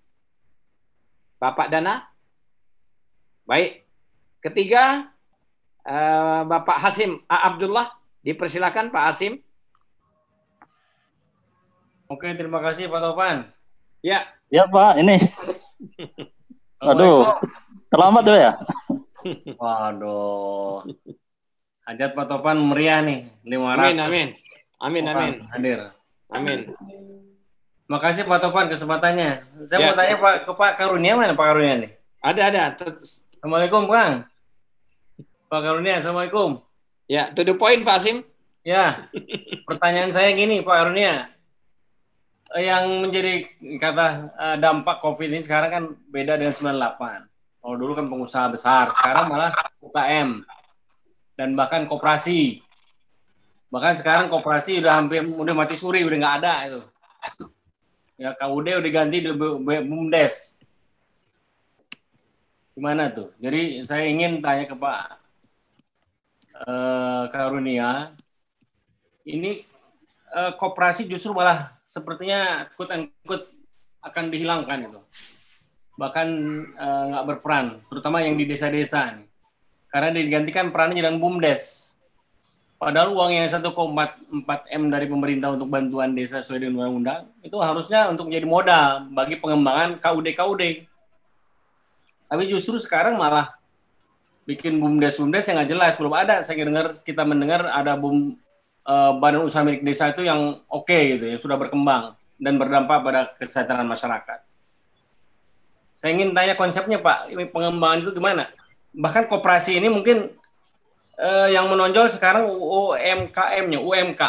Bapak Dana. Baik. Ketiga Bapak Hasim A. Abdullah, dipersilakan Pak Hasim. Oke, terima kasih Pak Taufan. Ya. Ya Pak, ini. Aduh, terlambat tuh ya. Waduh. Hajat Pak Taufan meriah nih, 500. Amin. Hadir. Amin. Makasih Pak Taufan kesempatannya. Saya mau tanya ke Pak Karunia, mana Pak Karunia nih? Ada. Assalamualaikum Bang. Pak Karunia, assalamualaikum. Ya, to the point Pak Hasim. Ya. Pertanyaan saya gini, Pak Karunia. Yang menjadi kata dampak COVID ini sekarang kan beda dengan 98. Kalau dulu kan pengusaha besar, sekarang malah UKM dan bahkan koperasi. Bahkan sekarang koperasi udah mati suri, udah nggak ada itu. Ya KUD udah ganti di BUMDes. Gimana tuh? Jadi saya ingin tanya ke Pak Karunia, ini koperasi justru malah sepertinya ikut akan dihilangkan itu. Bahkan nggak berperan, terutama yang di desa-desa nih. Karena digantikan perannya jadi BUMDes. Padahal uang yang 1,4 M dari pemerintah untuk bantuan desa sesuai dengan undang-undang itu harusnya untuk menjadi modal bagi pengembangan KUD. Tapi justru sekarang malah bikin BUMDes yang nggak jelas, belum ada. Kita mendengar ada badan usaha milik desa itu yang oke gitu, yang sudah berkembang dan berdampak pada kesejahteraan masyarakat. Saya ingin tanya konsepnya Pak, ini pengembangan itu gimana? Bahkan koperasi ini mungkin yang menonjol sekarang UMKM-nya, UMK.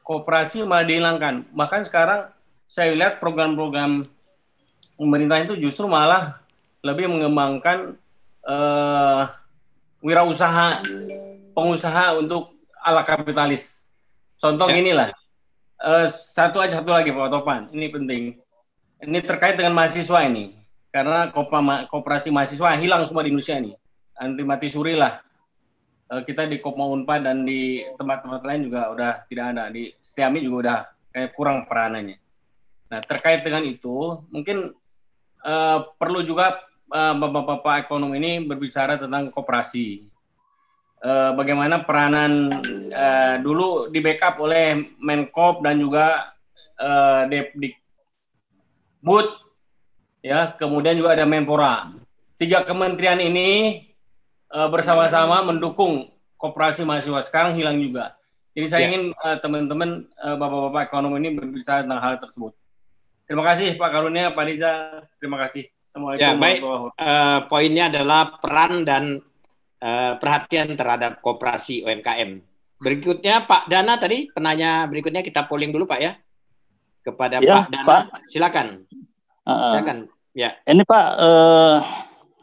Koperasi malah dihilangkan. Bahkan sekarang saya lihat program-program pemerintah itu justru malah lebih mengembangkan wirausaha, pengusaha untuk ala kapitalis. Contoh gini lah, satu lagi Pak Topan, ini penting. Ini terkait dengan mahasiswa ini, karena koperasi mahasiswa hilang semua di Indonesia ini. Anti mati suri lah. Kita di Kopma Unpad dan di tempat-tempat lain juga udah tidak ada. Di Setiami juga udah kayak kurang peranannya. Nah, terkait dengan itu, mungkin perlu juga Bapak-Bapak ekonom ini berbicara tentang koperasi. Bagaimana peranan dulu di backup oleh Menkop dan juga Depdikbud, ya, kemudian juga ada Menpora. 3 kementerian ini bersama-sama mendukung koperasi mahasiswa. Sekarang hilang juga. Jadi saya ingin teman-teman Bapak-Bapak ekonom ini berbicara tentang hal tersebut. Terima kasih Pak Karunia, Pak Riza. Terima kasih. Assalamualaikum. Ya, baik. Poinnya adalah peran dan perhatian terhadap koperasi UMKM. Berikutnya Pak Dana tadi, penanya berikutnya kita polling dulu Pak ya. Kepada Ya, Pak Dana, Pak. Silakan. Silakan. Ya. Ini Pak,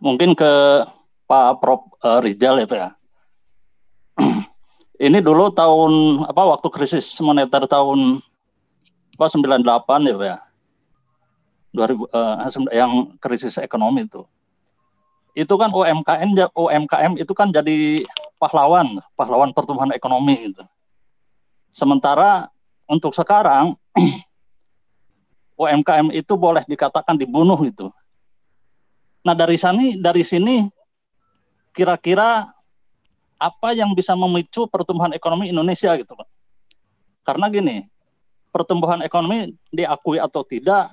mungkin ke Pak Prof. Rizal ya Pak ya. Ini dulu waktu krisis moneter tahun 98 ya Pak ya. 2000 yang krisis ekonomi itu. Itu kan UMKM itu kan jadi pahlawan pertumbuhan ekonomi gitu. Sementara untuk sekarang UMKM itu boleh dikatakan dibunuh gitu. Nah, dari sini kira-kira apa yang bisa memicu pertumbuhan ekonomi Indonesia gitu, Pak? Karena gini, pertumbuhan ekonomi diakui atau tidak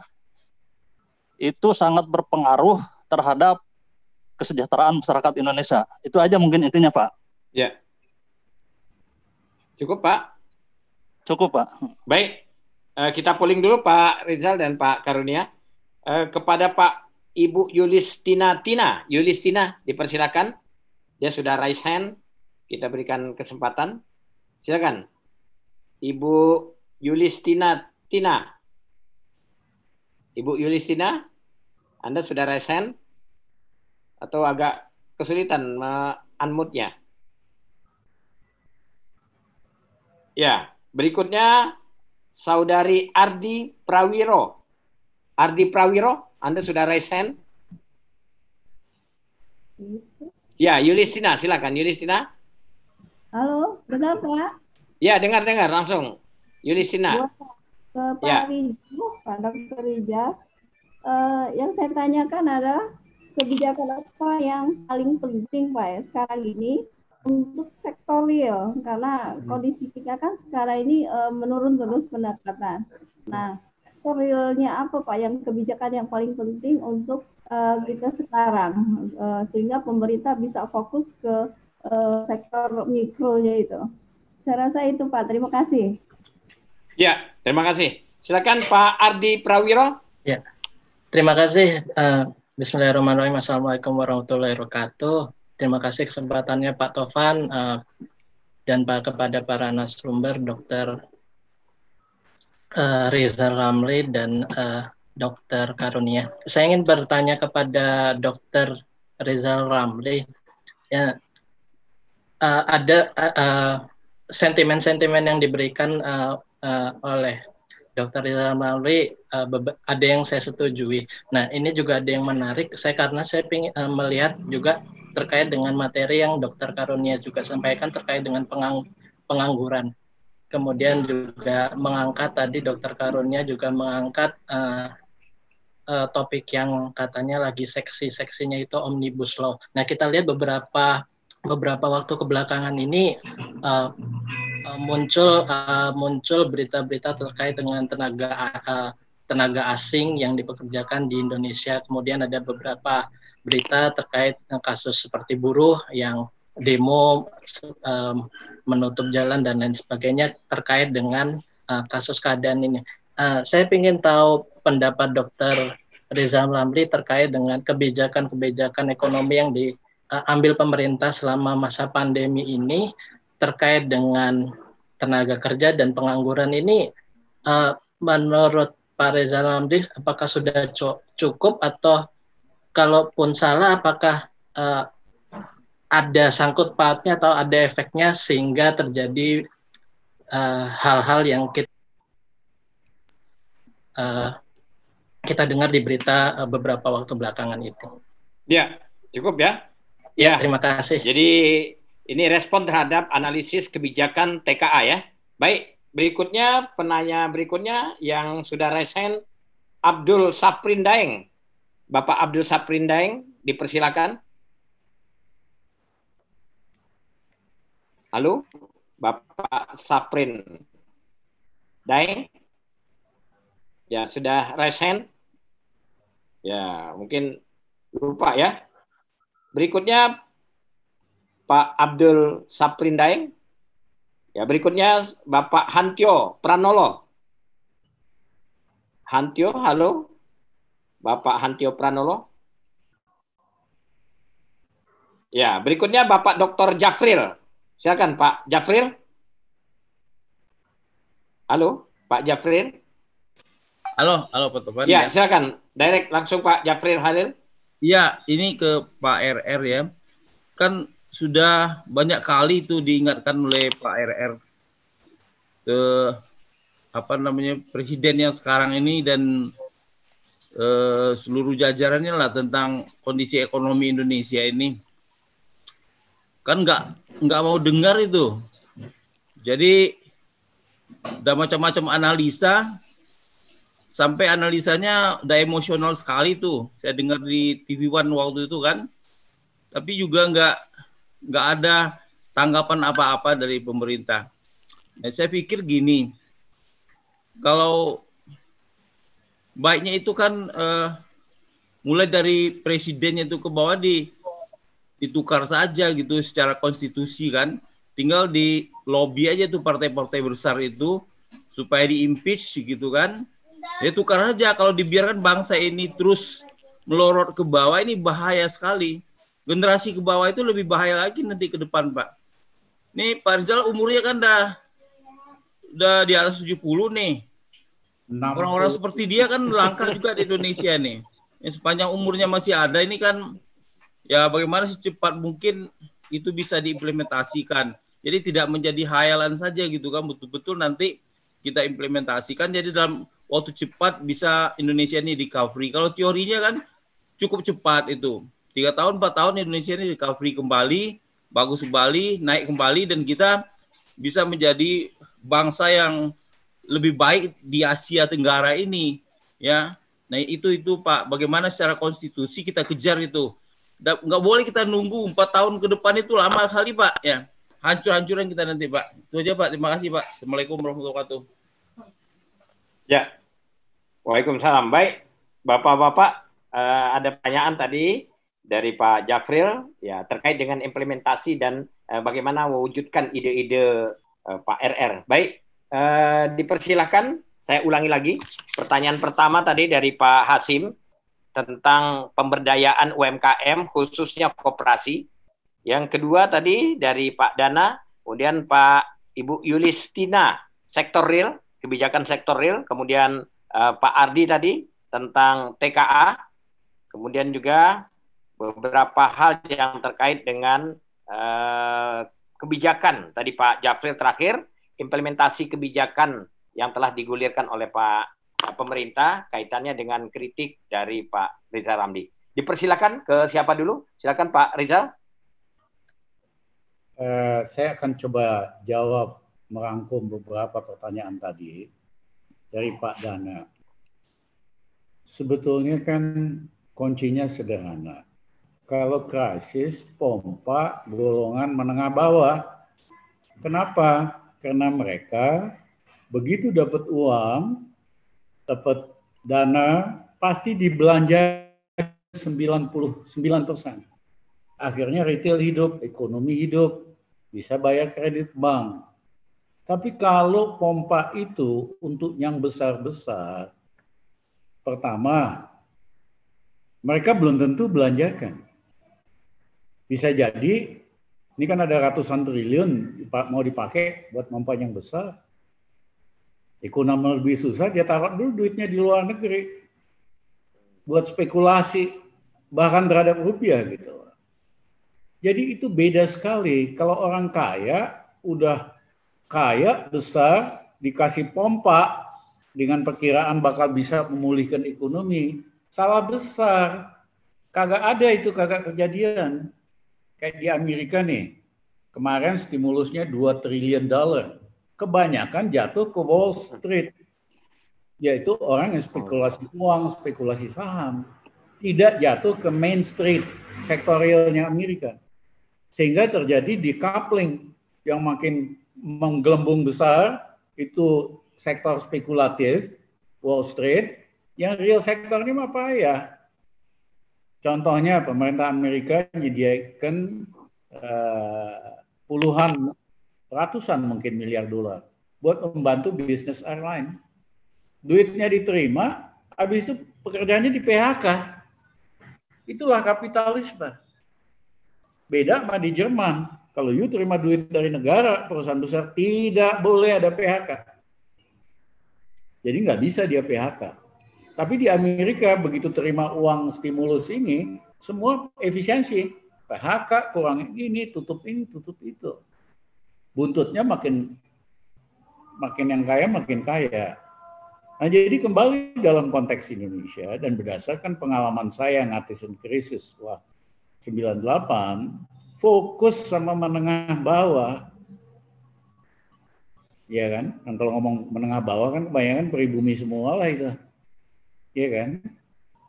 itu sangat berpengaruh terhadap kesejahteraan masyarakat Indonesia. Itu aja mungkin intinya, Pak. Ya. Cukup, Pak? Cukup, Pak. Baik. Kita polling dulu Pak Rizal dan Pak Karunia. Kepada Pak Ibu Yulistina, dipersilakan. Dia sudah raise hand. Kita berikan kesempatan. Silakan. Ibu Yulistina. Ibu Yulistina, Anda sudah raise hand? Atau agak kesulitan unmute-nya? Ya, berikutnya Saudari Ardi Prawiro. Ardi Prawiro, Anda sudah raise hand? Ya, Yulistina, silakan Yulistina. Halo, benar Pak? Ya, dengar langsung. Yulistina. Ke Pak Riza, Pak Dr. Riza. Yang saya tanyakan adalah kebijakan apa yang paling penting Pak ya sekarang ini untuk sektor real, karena kondisi kita kan sekarang ini menurun terus pendapatan. Nah, sektor realnya apa Pak yang kebijakan yang paling penting untuk kita sekarang sehingga pemerintah bisa fokus ke sektor mikronya itu. Saya rasa itu Pak. Terima kasih. Ya, terima kasih. Silakan Pak Ardi Prawiro. Ya, terima kasih. Bismillahirrahmanirrahim. Assalamualaikum warahmatullahi wabarakatuh. Terima kasih kesempatannya Pak Tovan. dan kepada para narasumber Dr. Rizal Ramli dan Dr. Karunia. Saya ingin bertanya kepada Dr. Rizal Ramli, ya, ada sentimen-sentimen yang diberikan oleh Dr. Rizal Ramli, ada yang saya setujui. Nah, ini juga ada yang menarik, karena saya ingin melihat juga terkait dengan materi yang Dr. Karunia juga sampaikan terkait dengan pengangguran. Kemudian juga mengangkat tadi Dr. Karunia juga mengangkat topik yang katanya lagi seksinya itu Omnibus Law. Nah, kita lihat beberapa waktu kebelakangan ini muncul berita-berita terkait dengan tenaga asing yang dipekerjakan di Indonesia. Kemudian ada beberapa berita terkait kasus seperti buruh yang demo menutup jalan dan lain sebagainya terkait dengan kasus keadaan ini. Saya ingin tahu pendapat Dr. Rizal Ramli terkait dengan kebijakan ekonomi yang diambil pemerintah selama masa pandemi ini terkait dengan tenaga kerja dan pengangguran ini. Menurut Pak Rizal Ramli, apakah sudah cukup, atau kalaupun salah, apakah ada sangkut pautnya atau ada efeknya sehingga terjadi hal-hal yang kita dengar di berita beberapa waktu belakangan itu. Ya, cukup ya. Ya, terima kasih. Jadi ini respon terhadap analisis kebijakan TKA ya. Baik, berikutnya penanya berikutnya yang sudah resen, Abdul Saprin Daeng. Bapak Abdul Saprin Daeng, dipersilakan. Halo, Bapak Saprin Daeng. Ya, sudah resen. Ya, mungkin lupa ya. Berikutnya Pak Abdul Saprin Daeng. Ya, berikutnya Bapak Hantyo Pranolo. Hantyo, halo. Bapak Hantyo Pranolo. Ya, berikutnya Bapak Dr. Jafril. Silakan Pak Jafril. Halo, Pak Jafril. Halo Pak Topan. Ya, silakan. Direct langsung Pak Jafril Halil. Ya, ini ke Pak RR ya. Kan sudah banyak kali itu diingatkan oleh Pak RR ke presiden yang sekarang ini dan seluruh jajarannya lah tentang kondisi ekonomi Indonesia ini. Kan nggak mau dengar itu. Jadi udah macam-macam analisa, sampai analisanya udah emosional sekali tuh. Saya dengar di TV One waktu itu kan. Tapi juga nggak ada tanggapan apa-apa dari pemerintah. Nah, saya pikir gini, kalau baiknya itu kan mulai dari presidennya itu ke bawah ditukar saja gitu secara konstitusi kan. Tinggal di lobby aja tuh partai-partai besar itu supaya di-impeach gitu kan. Ya tukar aja, kalau dibiarkan bangsa ini terus melorot ke bawah ini bahaya sekali. Generasi ke bawah itu lebih bahaya lagi nanti ke depan, Pak. Nih Pak Rizal umurnya kan udah di atas 70 nih. Orang-orang seperti dia kan langka juga di Indonesia nih. Yang sepanjang umurnya masih ada ini kan, ya bagaimana secepat mungkin itu bisa diimplementasikan. Jadi tidak menjadi hayalan saja gitu kan, betul-betul nanti kita implementasikan. Jadi dalam waktu cepat bisa Indonesia ini recovery. Kalau teorinya kan cukup cepat itu. 3 tahun, 4 tahun Indonesia ini recovery kembali, bagus kembali, naik kembali, dan kita bisa menjadi bangsa yang lebih baik di Asia Tenggara ini, ya. Nah itu Pak, bagaimana secara konstitusi kita kejar itu. Nggak boleh kita nunggu 4 tahun ke depan, itu lama kali Pak, ya. Hancur-hancuran kita nanti Pak. Itu aja Pak, terima kasih Pak. Assalamualaikum warahmatullahi wabarakatuh. Ya, waalaikumsalam. Baik, Bapak-bapak, ada pertanyaan tadi dari Pak Jafril ya terkait dengan implementasi dan bagaimana mewujudkan ide-ide Pak RR. Baik, dipersilakan saya ulangi lagi. Pertanyaan pertama tadi dari Pak Hasim tentang pemberdayaan UMKM khususnya koperasi. Yang kedua tadi dari Pak Dana kemudian Ibu Yulistina, sektor real, kebijakan sektor real, kemudian Pak Ardi tadi tentang TKA, kemudian juga beberapa hal yang terkait dengan kebijakan, tadi Pak Jafril terakhir, implementasi kebijakan yang telah digulirkan oleh Pak pemerintah kaitannya dengan kritik dari Pak Rizal Ramli. Dipersilakan ke siapa dulu? Silakan Pak Rizal. Saya akan coba jawab merangkum beberapa pertanyaan tadi dari Pak Dana. Sebetulnya kan kuncinya sederhana. Kalau krisis, pompa golongan menengah bawah. Kenapa? Karena mereka begitu dapat uang, dapat dana, pasti dibelanja 99%. Akhirnya retail hidup, ekonomi hidup, bisa bayar kredit bank. Tapi kalau pompa itu untuk yang besar-besar, pertama, mereka belum tentu belanjakan. Bisa jadi, ini kan ada ratusan triliun mau dipakai buat pompa yang besar. Ekonomi lebih susah, dia taruh dulu duitnya di luar negeri. Buat spekulasi, bahkan terhadap rupiah gitu. Jadi itu beda sekali. Kalau orang kaya, udah kaya, besar, dikasih pompa, dengan perkiraan bakal bisa memulihkan ekonomi, salah besar. Kagak ada itu, kagak kejadian. Kayak di Amerika nih, kemarin stimulusnya $2 triliun. Kebanyakan jatuh ke Wall Street. Yaitu orang yang spekulasi uang, spekulasi saham. Tidak jatuh ke Main Street, sektor realnya Amerika. Sehingga terjadi decoupling yang makin menggelembung besar, itu sektor spekulatif, Wall Street, yang real sektor ini apa ya? Contohnya pemerintah Amerika menyediakan puluhan, ratusan mungkin miliar dolar buat membantu bisnis airline. Duitnya diterima, habis itu pekerjaannya di PHK. Itulah kapitalisme. Beda sama di Jerman. Kalau you terima duit dari negara, perusahaan besar tidak boleh ada PHK. Jadi nggak bisa dia PHK. Tapi di Amerika begitu terima uang stimulus ini, semua efisiensi. PHK, kurang ini, tutup itu. Buntutnya makin yang kaya makin kaya. Nah, jadi kembali dalam konteks Indonesia dan berdasarkan pengalaman saya ngatasin krisis 98, fokus sama menengah bawah. Iya kan? Dan kalau ngomong menengah bawah kan kebanyakan pribumi semua lah itu. Iya kan?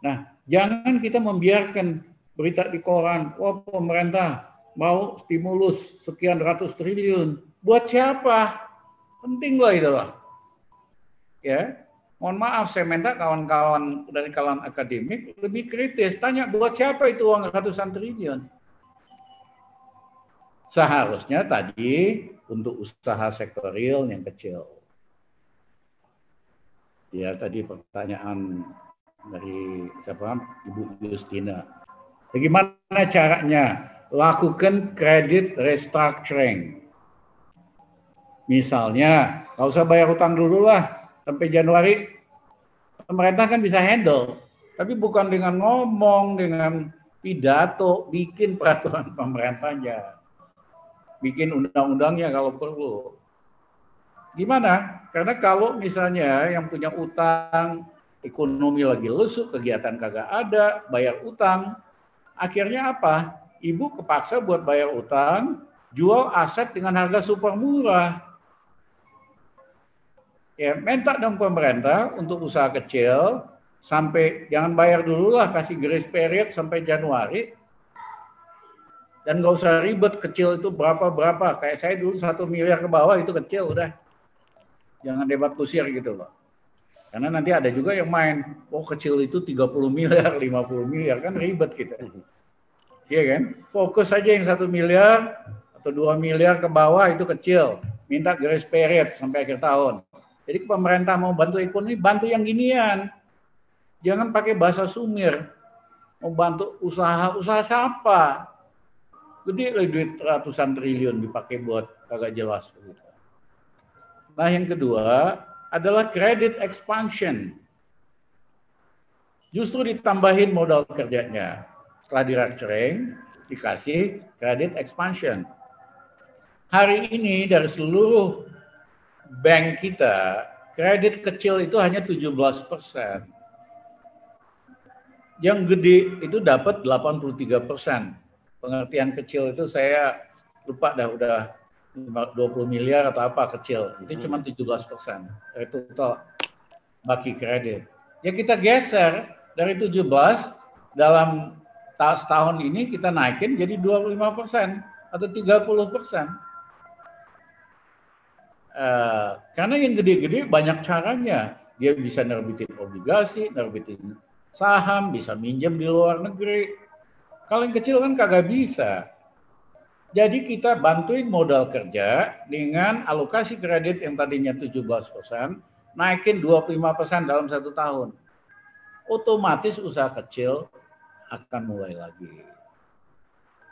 Nah, jangan kita membiarkan berita di koran, wah pemerintah mau stimulus sekian ratus triliun. Buat siapa? Penting lah itu lah. Ya, mohon maaf saya minta kawan-kawan dari kalangan akademik lebih kritis. Tanya buat siapa itu uang ratusan triliun? Seharusnya tadi untuk usaha sektor real yang kecil. Ya, tadi pertanyaan dari siapa? Ibu Justina. Bagaimana caranya? Lakukan kredit restructuring. Misalnya, nggak usah bayar utang dulu lah sampai Januari. Pemerintah kan bisa handle, tapi bukan dengan ngomong, dengan pidato, bikin peraturan pemerintahnya, bikin undang-undangnya kalau perlu. Gimana? Karena kalau misalnya yang punya utang, ekonomi lagi lesu, kegiatan kagak ada, bayar utang, akhirnya apa? Ibu kepaksa buat bayar utang, jual aset dengan harga super murah. Ya, minta dong pemerintah untuk usaha kecil, sampai jangan bayar dulu lah, kasih grace period sampai Januari. Dan nggak usah ribet, kecil itu berapa. Kayak saya dulu 1 miliar ke bawah itu kecil udah. Jangan debat kusir gitu loh. Karena nanti ada juga yang main, oh kecil itu 30 miliar, 50 miliar, kan ribet kita. Iya kan? Fokus aja yang 1 miliar atau 2 miliar ke bawah itu kecil. Minta grace period sampai akhir tahun. Jadi pemerintah mau bantu ekonomi, bantu yang ginian. Jangan pakai bahasa sumir. Mau bantu usaha siapa? Gede lah duit ratusan triliun dipakai buat kagak jelas begitu. Nah, yang kedua adalah credit expansion. Justru ditambahin modal kerjanya. Setelah di-restructuring, dikasih credit expansion. Hari ini dari seluruh bank kita, kredit kecil itu hanya 17%. Yang gede itu dapat 83%. Pengertian kecil itu saya lupa dah, udah 20 miliar atau apa kecil. Itu cuma 17% dari total baki kredit. Ya kita geser dari 17 dalam setahun ini kita naikin jadi 25% atau 30%. Karena yang gede-gede banyak caranya. Dia bisa nerbitin obligasi, nerbitin saham, bisa minjem di luar negeri. Kalau yang kecil kan kagak bisa. Jadi kita bantuin modal kerja dengan alokasi kredit yang tadinya 17%, naikin 25% dalam 1 tahun. Otomatis usaha kecil akan mulai lagi.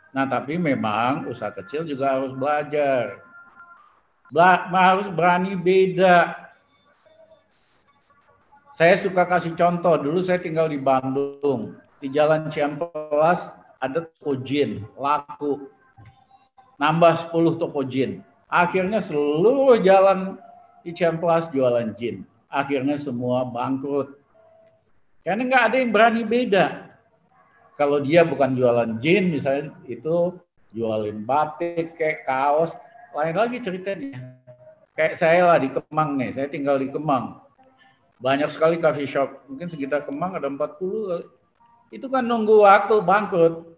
Nah, tapi memang usaha kecil juga harus belajar. Harus berani beda. Saya suka kasih contoh, dulu saya tinggal di Bandung. Di Jalan Ciamplas ada toko jin, laku. Nambah 10 toko jin. Akhirnya seluruh jalan di Ciamplas jualan jin. Akhirnya semua bangkrut. Karena nggak ada yang berani beda. Kalau dia bukan jualan jin, misalnya itu jualin batik, kayak kaos, lain lagi ceritanya. Kayak saya lah di Kemang nih, saya tinggal di Kemang. Banyak sekali coffee shop, mungkin sekitar Kemang ada 40 kali. Itu kan nunggu waktu bangkrut.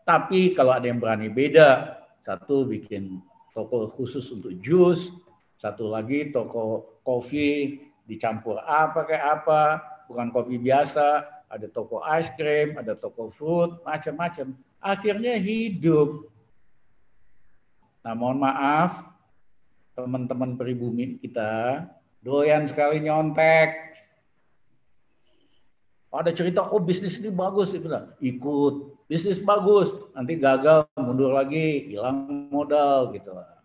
Tapi kalau ada yang berani beda, satu bikin toko khusus untuk jus, satu lagi toko kopi dicampur apa kayak apa, bukan kopi biasa, ada toko ice cream, ada toko fruit, macam-macam. Akhirnya hidup. Nah, mohon maaf, teman-teman pribumi kita doyan sekali nyontek. Ada cerita, oh bisnis ini bagus, ikut. Bisnis bagus, nanti gagal, mundur lagi, hilang modal gitu lah.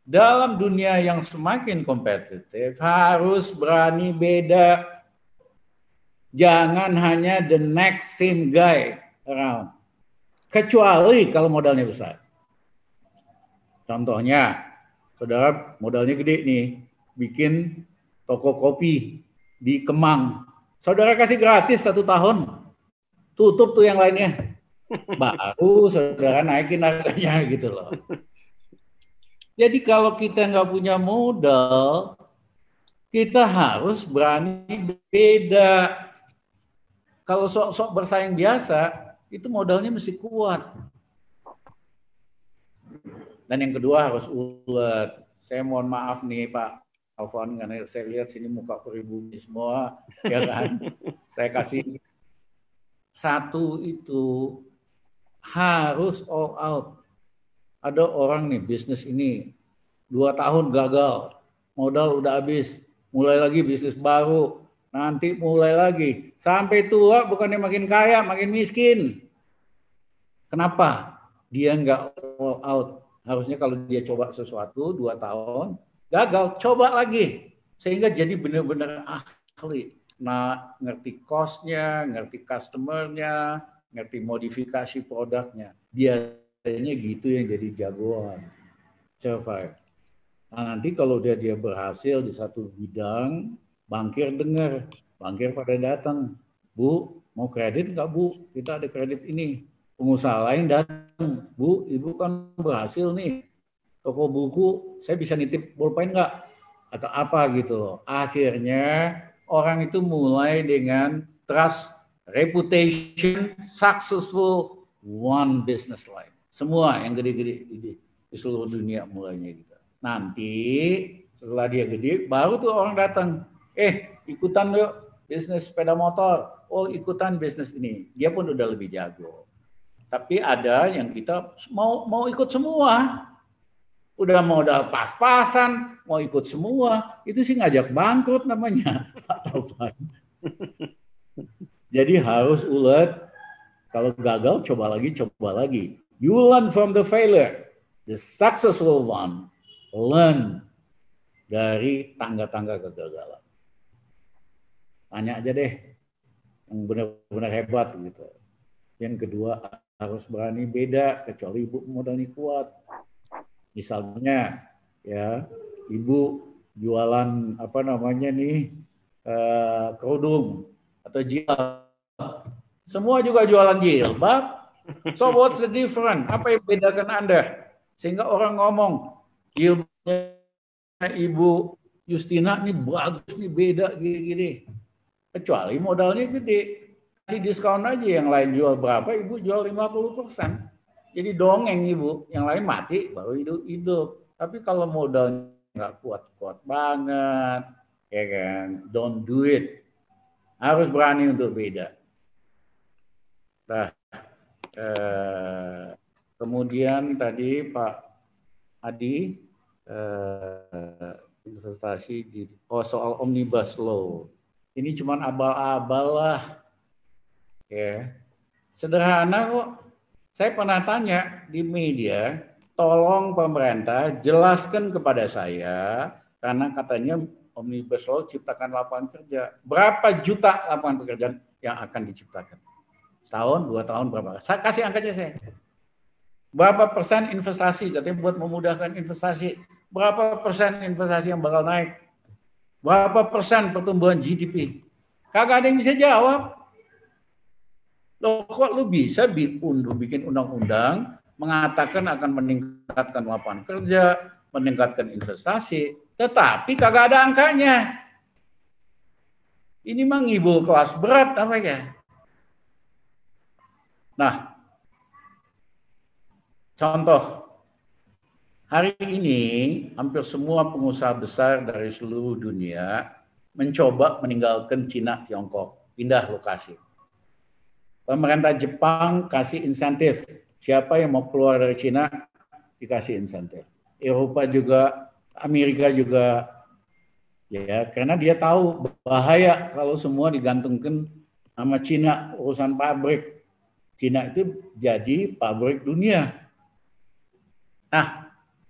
Dalam dunia yang semakin kompetitif, harus berani beda. Jangan hanya the next same guy around. Kecuali kalau modalnya besar. Contohnya, saudara modalnya gede nih, bikin toko kopi di Kemang. Saudara kasih gratis 1 tahun, tutup tuh yang lainnya. Baru saudara naikin harganya gitu loh. Jadi kalau kita nggak punya modal, kita harus berani beda. Kalau sok-sok bersaing biasa, itu modalnya mesti kuat. Dan yang kedua harus ulet. Saya mohon maaf nih Pak Alfon, karena saya lihat sini muka pribumi semua, ya kan. Saya kasih satu itu harus all out. Ada orang nih bisnis ini 2 tahun gagal, modal udah habis, mulai lagi bisnis baru, nanti mulai lagi, sampai tua bukannya makin kaya, makin miskin. Kenapa? Dia nggak all out. Harusnya kalau dia coba sesuatu 2 tahun, gagal, coba lagi. Sehingga jadi benar-benar ahli. Nah, ngerti cost-nya, ngerti customer-nya, ngerti modifikasi produknya. Biasanya gitu yang jadi jagoan. Survive. Nah, nanti kalau dia berhasil di satu bidang, bankir dengar. Bankir pada datang. Bu, mau kredit nggak Bu? Kita ada kredit ini. Pengusaha lain datang, Bu, Ibu kan berhasil nih, toko buku, saya bisa nitip bolpen nggak? Atau apa gitu loh. Akhirnya orang itu mulai dengan trust, reputation, successful, one business line. Semua yang gede-gede di seluruh dunia mulainya gitu. Nanti setelah dia gede, baru tuh orang datang, ikutan yuk bisnis sepeda motor, oh ikutan bisnis ini. Dia pun udah lebih jago. Tapi ada yang kita mau ikut semua. Udah modal pas-pasan, mau ikut semua. Itu sih ngajak bangkrut namanya, Pak Taufan. Jadi harus ulet. Kalau gagal, coba lagi. You learn from the failure. The successful one learn dari tangga-tangga kegagalan. Tanya aja deh yang benar-benar hebat gitu. Yang kedua, harus berani beda, kecuali ibu modalnya kuat. Misalnya ya, ibu jualan apa namanya nih, kerudung atau jilbab. Semua juga jualan jilbab. So what's the difference? Apa yang bedakan Anda? Sehingga orang ngomong, jilbabnya Ibu Justina ini bagus nih, beda gini-gini. Kecuali modalnya gede. Kasih diskon aja, yang lain jual berapa, Ibu jual 50%. Jadi dongeng Ibu, yang lain mati baru hidup. Tapi kalau modalnya nggak kuat-kuat banget, ya kan, don't do it. Harus berani untuk beda. Nah, kemudian tadi Pak Adi, investasi soal omnibus law. Ini cuma abal-abal lah, ya. Sederhana kok. Saya pernah tanya di media, tolong pemerintah jelaskan kepada saya, karena katanya omnibus law ciptakan lapangan kerja. Berapa juta lapangan pekerjaan yang akan diciptakan? Setahun, 2 tahun, berapa? Saya kasih angkanya saya. Berapa persen investasi, katanya buat memudahkan investasi. Berapa persen investasi yang bakal naik? Berapa persen pertumbuhan GDP? Kagak ada yang bisa jawab. Loh, kok lu bisa bikin undang-undang mengatakan akan meningkatkan lapangan kerja, meningkatkan investasi, tetapi kagak ada angkanya. Ini mah ngibul kelas berat apa ya? Nah, contoh, hari ini hampir semua pengusaha besar dari seluruh dunia mencoba meninggalkan Cina, Tiongkok, pindah lokasi. Pemerintah Jepang kasih insentif, siapa yang mau keluar dari Cina dikasih insentif. Eropa juga, Amerika juga, ya, karena dia tahu bahaya kalau semua digantungkan sama Cina, urusan pabrik. Cina itu jadi pabrik dunia. Nah,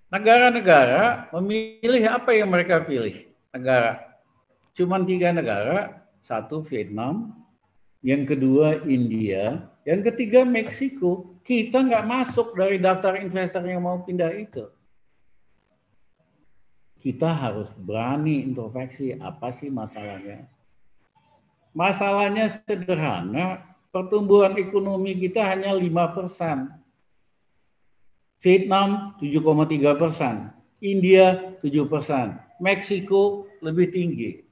negara-negara memilih apa yang mereka pilih. Negara, cuma 3 negara, 1 Vietnam, yang kedua India, yang ketiga Meksiko. Kita nggak masuk dari daftar investor yang mau pindah itu. Kita harus berani introspeksi, apa sih masalahnya? Masalahnya sederhana, pertumbuhan ekonomi kita hanya 5%. Vietnam 7,3%, India 7%, Meksiko lebih tinggi.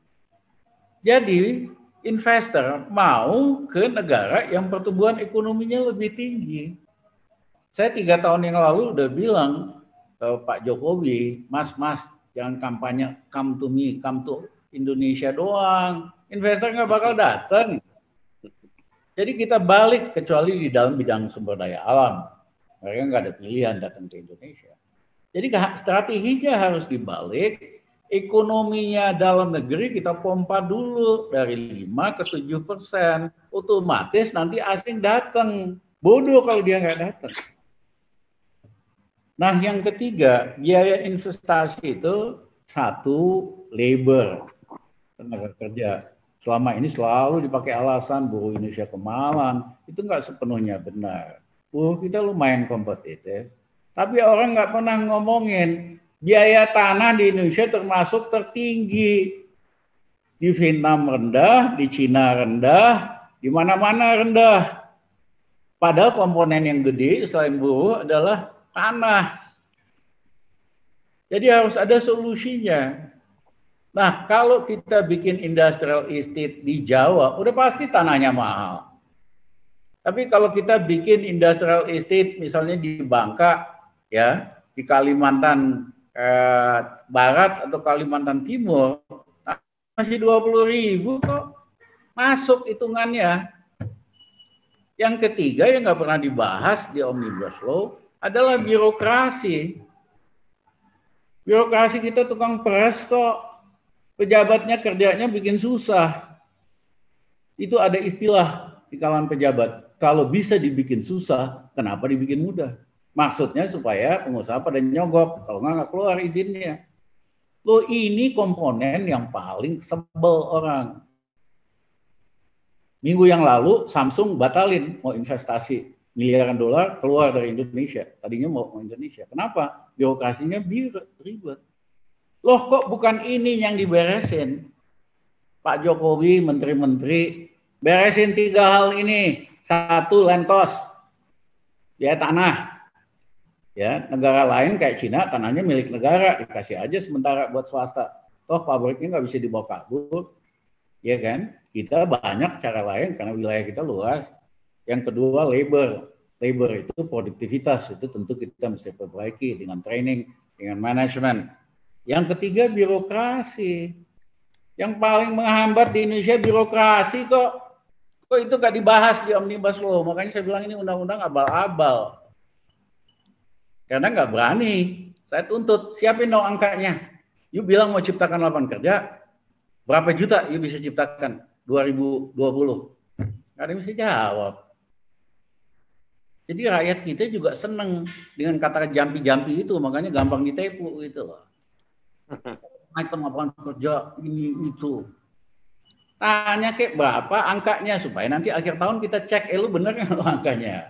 Jadi investor mau ke negara yang pertumbuhan ekonominya lebih tinggi. Saya 3 tahun yang lalu udah bilang ke Pak Jokowi, Mas, jangan kampanye come to me, come to Indonesia doang. Investor nggak bakal datang. Jadi kita balik, kecuali di dalam bidang sumber daya alam. Mereka nggak ada pilihan datang ke Indonesia. Jadi strateginya harus dibalik, ekonominya dalam negeri kita pompa dulu dari 5 ke 7%. Otomatis nanti asing datang. Bodoh kalau dia nggak datang. Nah, yang ketiga, biaya investasi itu 1, labor, tenaga kerja. Selama ini selalu dipakai alasan buruh Indonesia kemahalan. Itu nggak sepenuhnya benar. Buruh kita lumayan kompetitif. Tapi orang nggak pernah ngomongin biaya tanah di Indonesia termasuk tertinggi. Di Vietnam rendah, di Cina rendah, di mana-mana rendah. Padahal komponen yang gede selain buruh adalah tanah. Jadi harus ada solusinya. Nah, kalau kita bikin industrial estate di Jawa, udah pasti tanahnya mahal. Tapi kalau kita bikin industrial estate misalnya di Bangka, ya, di Kalimantan Barat atau Kalimantan Timur, masih 20.000 kok masuk hitungannya. Yang ketiga yang nggak pernah dibahas di Omnibus Law adalah birokrasi. Birokrasi kita tukang peres kok. Pejabatnya kerjanya bikin susah. Itu ada istilah di kalangan pejabat. Kalau bisa dibikin susah, kenapa dibikin mudah? Maksudnya supaya pengusaha pada nyogok, kalau nggak keluar izinnya. Loh, ini komponen yang paling sebel orang. Minggu yang lalu Samsung batalin mau investasi miliaran dolar keluar dari Indonesia. Tadinya mau Indonesia. Kenapa? Birokrasinya ribet. Loh, kok bukan ini yang diberesin? Pak Jokowi, menteri-menteri, beresin 3 hal ini. 1, land cost, ya tanah. Ya, negara lain kayak Cina, tanahnya milik negara, dikasih aja sementara buat swasta. Toh pabriknya nggak bisa dibawa kabur. Ya kan? Kita banyak cara lain karena wilayah kita luas. Yang kedua, labor. Labor itu produktivitas, itu tentu kita mesti perbaiki dengan training, dengan manajemen. Yang ketiga, birokrasi. Yang paling menghambat di Indonesia birokrasi kok. Kok itu gak dibahas di Omnibus Law? Makanya saya bilang ini undang-undang abal-abal. Karena nggak berani. Saya tuntut, siapin dong angkanya. You bilang mau ciptakan lapangan kerja, berapa juta you bisa ciptakan 2020? Nggak ada yang bisa jawab. Jadi rakyat kita juga seneng dengan kata jampi-jampi itu, makanya gampang ditipu gitu loh. Naikkan lapangan kerja, ini itu. Tanya kayak berapa angkanya, supaya nanti akhir tahun kita cek, lu bener nggak angkanya.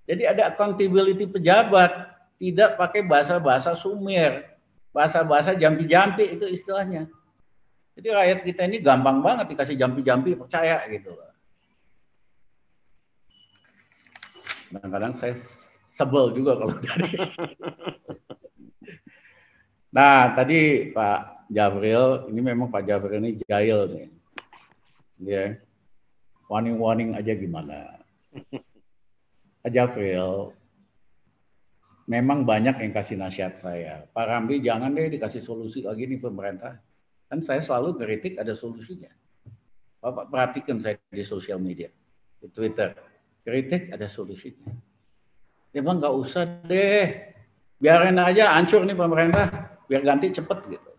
Jadi ada accountability pejabat. Tidak pakai bahasa-bahasa sumir, bahasa-bahasa jampi-jampi itu istilahnya. Jadi rakyat kita ini gampang banget dikasih jampi-jampi, percaya gitu. Kadang-kadang saya sebel juga kalau dari. Nah, tadi Pak Jafril, ini memang Pak Jafril ini jahil nih. Ya. Warning-warning aja gimana. Pak Jafril, memang banyak yang kasih nasihat saya. Pak Ramli, jangan deh dikasih solusi lagi nih pemerintah. Kan saya selalu kritik ada solusinya. Bapak perhatikan saya di sosial media, di Twitter. Kritik ada solusinya. Ya bang, nggak usah deh. Biarin aja hancur nih pemerintah. Biar ganti cepet gitu.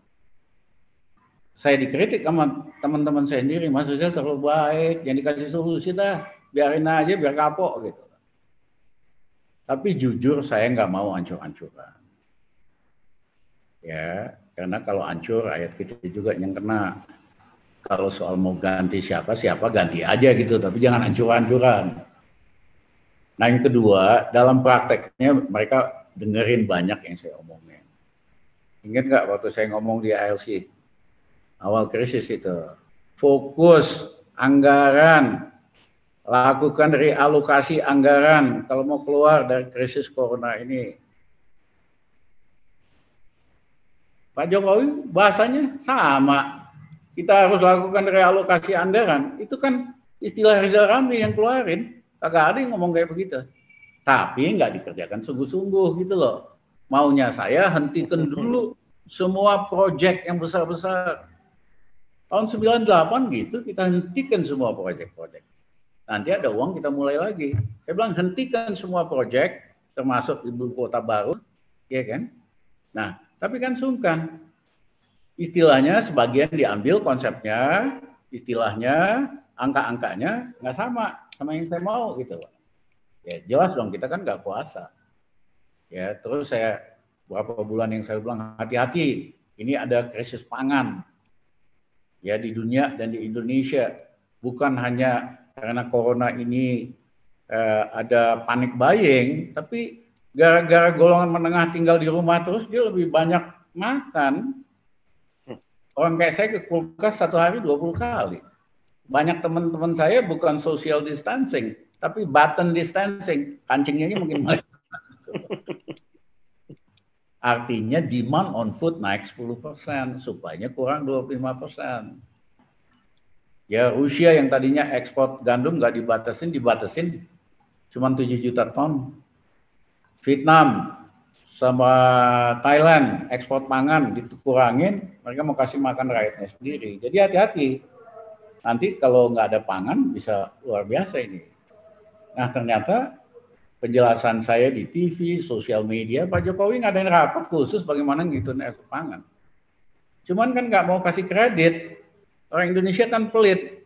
Saya dikritik sama teman-teman saya sendiri. Mas Rizal terlalu baik. Yang dikasih solusi dah. Biarin aja biar kapok gitu. Tapi jujur saya nggak mau hancur-hancuran. Ya, karena kalau hancur rakyat kita juga yang kena. Kalau soal mau ganti siapa ganti aja gitu, tapi jangan hancur-hancuran. Nah yang kedua, dalam prakteknya mereka dengerin banyak yang saya omongin. Ingat nggak waktu saya ngomong di ALC, awal krisis itu, fokus anggaran, lakukan realokasi anggaran kalau mau keluar dari krisis corona ini. Pak Jokowi bahasanya sama. Kita harus lakukan realokasi anggaran. Itu kan istilah Rizal Ramli yang keluarin. Kagak ada yang ngomong kayak begitu. Tapi nggak dikerjakan sungguh-sungguh gitu loh. Maunya saya hentikan dulu semua proyek yang besar-besar. Tahun 98 gitu kita hentikan semua proyek-proyek. Nanti ada uang kita mulai lagi. Saya bilang hentikan semua proyek, termasuk ibu kota baru, ya kan? Nah, tapi kan sungkan. Istilahnya sebagian diambil konsepnya, istilahnya, angka-angkanya nggak sama yang saya mau gitu. Ya jelas dong kita kan nggak kuasa. Ya terus saya beberapa bulan yang saya bilang hati-hati, ini ada krisis pangan. Ya di dunia dan di Indonesia bukan hanya karena corona ini ada panic buying, tapi gara-gara golongan menengah tinggal di rumah terus dia lebih banyak makan. Orang kayak saya ke kulkas 1 hari 20 kali. Banyak teman-teman saya bukan social distancing, tapi button distancing. Kancingnya mungkin mulai. Artinya demand on food naik 10%, supaya kurang 25%. Ya Rusia yang tadinya ekspor gandum nggak dibatasin cuma 7 juta ton. Vietnam sama Thailand ekspor pangan dikurangin, mereka mau kasih makan rakyatnya sendiri. Jadi hati-hati. Nanti kalau nggak ada pangan bisa luar biasa ini. Nah ternyata penjelasan saya di TV, sosial media, Pak Jokowi ngadain rapat khusus bagaimana ngitungin ekspor pangan. Cuman kan nggak mau kasih kredit. Orang Indonesia kan pelit,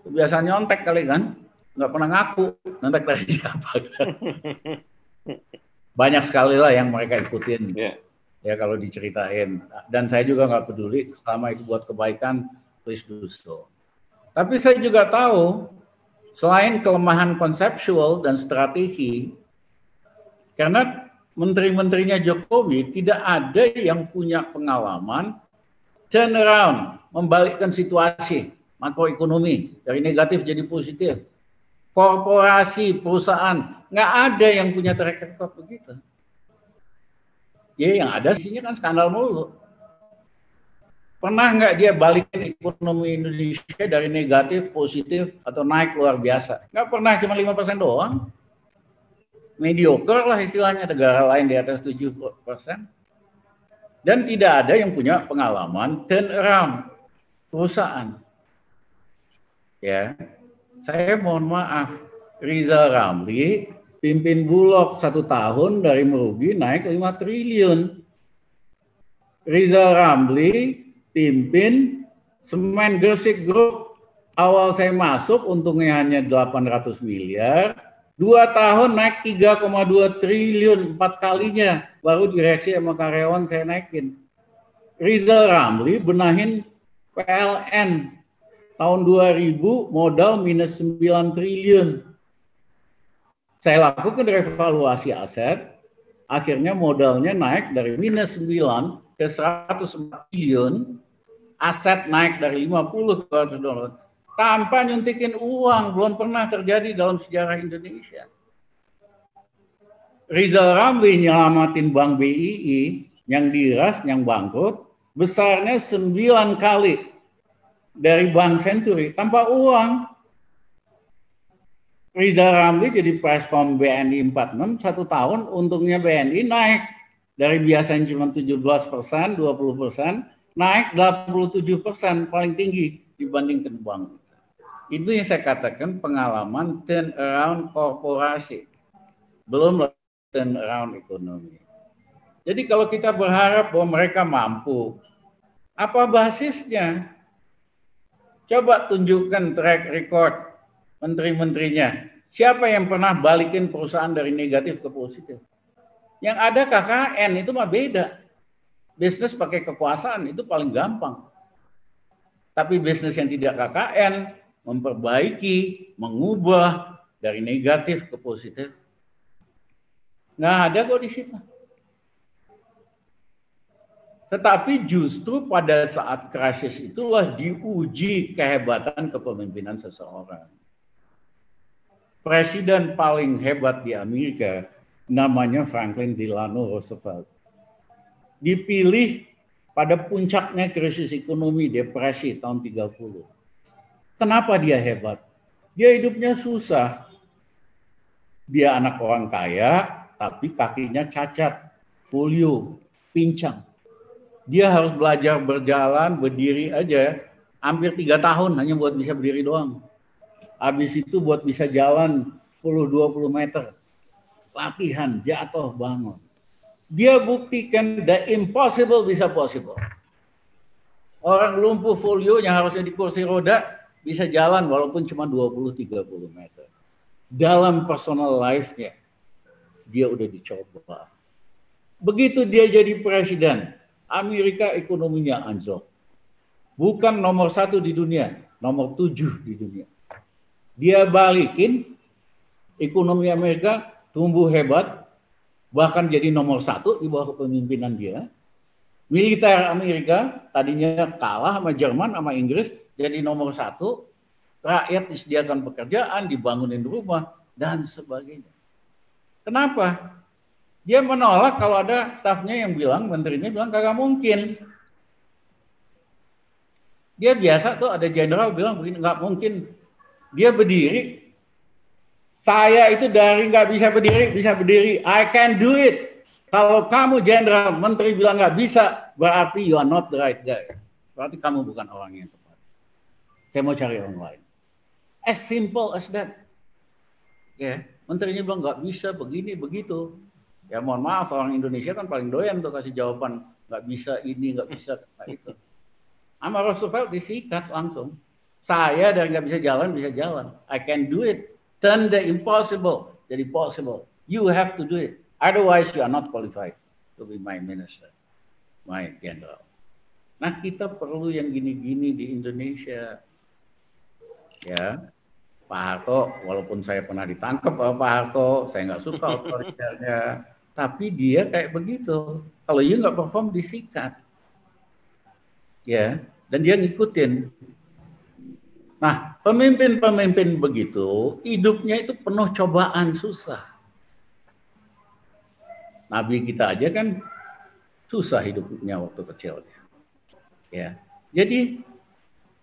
biasa nyontek kali kan, nggak pernah ngaku, nyontek dari siapa kan. banyak sekali lah yang mereka ikutin. Yeah. Ya kalau diceritain. Dan saya juga nggak peduli, selama itu buat kebaikan, please do so. Tapi saya juga tahu, selain kelemahan konseptual dan strategi, karena menteri-menterinya Jokowi tidak ada yang punya pengalaman turn around, membalikkan situasi makroekonomi dari negatif jadi positif. Korporasi, perusahaan, nggak ada yang punya track record begitu. Ya yang ada sisinya kan skandal mulu. Pernah nggak dia balikin ekonomi Indonesia dari negatif, positif, atau naik luar biasa? Nggak pernah, cuma 5% doang. Mediocre lah istilahnya, negara lain di atas 7%. Dan tidak ada yang punya pengalaman turn around perusahaan. Ya, saya mohon maaf, Rizal Ramli pimpin Bulog 1 tahun dari merugi naik 5 triliun. Rizal Ramli pimpin Semen Gresik Group, awal saya masuk untungnya hanya 800 miliar, 2 tahun naik 3,2 triliun, 4 kalinya, baru direksi sama karyawan saya naikin. Rizal Ramli benahin PLN, tahun 2000 modal minus 9 triliun. Saya lakukan revaluasi aset, akhirnya modalnya naik dari minus 9 ke 104 triliun, aset naik dari 50 ke 100 dolar, tanpa nyuntikin uang, belum pernah terjadi dalam sejarah Indonesia. Rizal Ramli nyelamatin Bank BII, yang diras, yang bangkrut, besarnya 9 kali dari Bank Century, tanpa uang. Rizal Ramli jadi Preskom BNI 46, 1 tahun untungnya BNI naik dari biasanya cuma 17%, 20%, naik 87%, paling tinggi dibandingkan bank. Itu yang saya katakan pengalaman turn around korporasi, belum turn around ekonomi. Jadi kalau kita berharap bahwa mereka mampu, apa basisnya? Coba tunjukkan track record menteri-menterinya. Siapa yang pernah balikin perusahaan dari negatif ke positif? Yang ada KKN itu mah beda. Bisnis pakai kekuasaan itu paling gampang. Tapi bisnis yang tidak KKN, memperbaiki, mengubah dari negatif ke positif, nggak ada kok di situ. Tetapi justru pada saat krisis itulah diuji kehebatan kepemimpinan seseorang. Presiden paling hebat di Amerika namanya Franklin Delano Roosevelt. Dipilih pada puncaknya krisis ekonomi depresi tahun 30. Kenapa dia hebat? Dia hidupnya susah. Dia anak orang kaya, tapi kakinya cacat, polio, pincang. Dia harus belajar berjalan, berdiri aja, hampir 3 tahun hanya buat bisa berdiri doang. Habis itu buat bisa jalan 10-20 meter. Latihan, jatuh, bangun. Dia buktikan the impossible bisa possible. Orang lumpuh polio yang harusnya di kursi roda bisa jalan walaupun cuma 20-30 meter. Dalam personal life-nya, dia udah dicoba. Begitu dia jadi presiden, Amerika ekonominya anjlok. Bukan nomor 1 di dunia, nomor 7 di dunia. Dia balikin ekonomi Amerika tumbuh hebat, bahkan jadi nomor 1 di bawah kepemimpinan dia. Militer Amerika tadinya kalah sama Jerman, sama Inggris, jadi nomor 1. Rakyat disediakan pekerjaan, dibangunin rumah, dan sebagainya. Kenapa? Dia menolak kalau ada stafnya yang bilang, menterinya bilang kagak mungkin. Dia biasa tuh ada jenderal bilang begini, nggak mungkin. Dia berdiri, saya itu dari nggak bisa berdiri, I can do it. Kalau kamu jenderal, menteri bilang nggak bisa, berarti you are not the right guy. Berarti kamu bukan orang yang tepat. Saya mau cari orang lain. As simple as that. Ya, menterinya bilang nggak bisa, begini, begitu. Ya mohon maaf, orang Indonesia kan paling doyan tuh kasih jawaban, nggak bisa ini, nggak bisa itu. Sama Roosevelt disikat langsung. Saya dari nggak bisa jalan, I can do it. Turn the impossible jadi possible. You have to do it. Otherwise, you are not qualified to be my minister, my general. Nah, kita perlu yang gini-gini di Indonesia. Ya, Pak Harto, walaupun saya pernah ditangkap sama Pak Harto, saya nggak suka otoriternya, tapi dia kayak begitu. Kalau you nggak perform, disikat. Ya, dan dia ngikutin. Nah, pemimpin-pemimpin begitu, hidupnya itu penuh cobaan, susah. Nabi kita aja kan susah hidupnya waktu kecilnya. Ya, jadi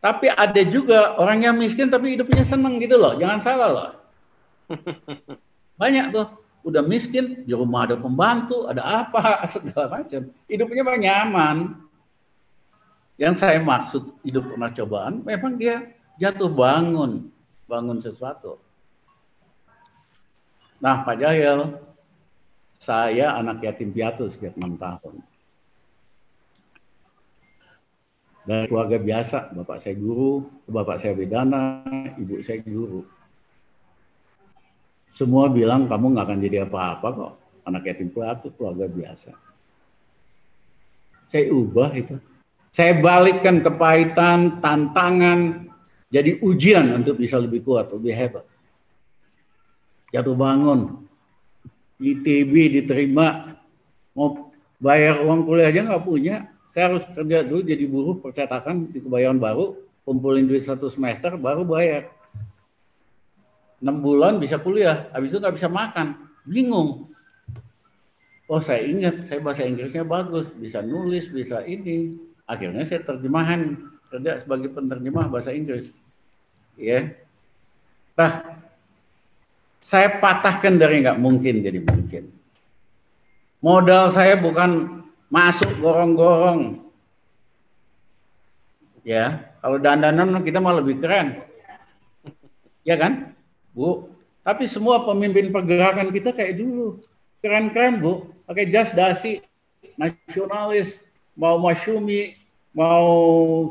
tapi ada juga orang yang miskin tapi hidupnya seneng gitu loh, jangan salah loh. Banyak tuh, udah miskin, di rumah ada pembantu, ada apa, segala macam. Hidupnya mah nyaman. Yang saya maksud hidup pernah cobaan, memang dia jatuh bangun sesuatu. Nah, Pak Jahil, saya anak yatim piatu sejak 6 tahun. Dari keluarga biasa, bapak saya guru, bapak saya bedana, ibu saya guru. Semua bilang kamu nggak akan jadi apa-apa kok, anak yatim piatu, keluarga biasa. Saya ubah itu. Saya balikkan kepahitan, tantangan, jadi ujian untuk bisa lebih kuat, lebih hebat. Jatuh bangun, ITB diterima, mau bayar uang kuliah aja nggak punya. Saya harus kerja dulu jadi buruh percetakan di Kebayoran Baru, kumpulin duit 1 semester, baru bayar. 6 bulan bisa kuliah, habis itu nggak bisa makan, bingung. Oh, saya ingat, saya bahasa Inggrisnya bagus, bisa nulis, bisa ini. Akhirnya saya terjemahan, kerja sebagai penerjemah bahasa Inggris. Ya. Nah, saya patahkan dari nggak mungkin jadi mungkin. Modal saya bukan masuk gorong-gorong. Ya, kalau dandanan kita malah lebih keren. Ya kan, Bu? Tapi semua pemimpin pergerakan kita kayak dulu. Keren-keren, Bu. Pakai jas dasi, nasionalis, mau Masyumi, mau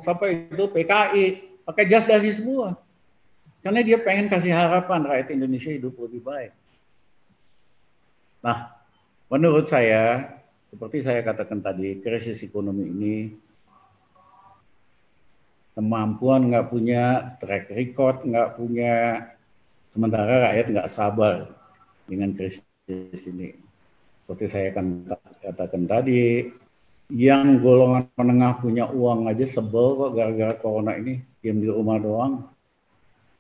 sampai itu PKI, pakai jas dasi semua. Karena dia pengen kasih harapan rakyat Indonesia hidup lebih baik. Nah, menurut saya, seperti saya katakan tadi, krisis ekonomi ini kemampuan nggak punya, track record nggak punya, sementara rakyat nggak sabar dengan krisis ini. Seperti saya katakan tadi, yang golongan menengah punya uang aja sebel kok gara-gara corona ini, diam di rumah doang.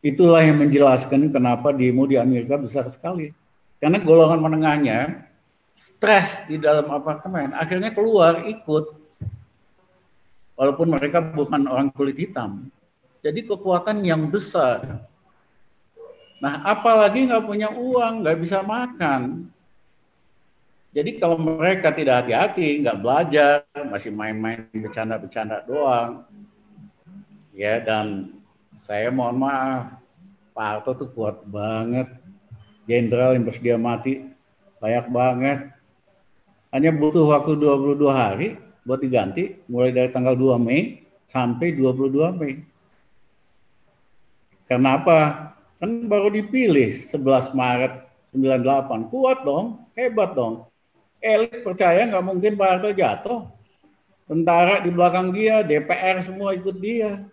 Itulah yang menjelaskan kenapa demo di Amerika besar sekali. Karena golongan menengahnya stres di dalam apartemen, akhirnya keluar ikut, walaupun mereka bukan orang kulit hitam. Jadi kekuatan yang besar. Nah, apalagi nggak punya uang, nggak bisa makan. Jadi kalau mereka tidak hati-hati, nggak belajar, masih main-main, bercanda-bercanda doang, ya. Dan saya mohon maaf, Pak Harto tuh kuat banget, jenderal yang bersedia mati, banyak banget. Hanya butuh waktu 22 hari buat diganti, mulai dari tanggal 2 Mei sampai 22 Mei. Kenapa? Kan baru dipilih 11 Maret 98. Kuat dong, hebat dong. Elit percaya nggak mungkin Pak Harto jatuh. Tentara di belakang dia, DPR semua ikut dia.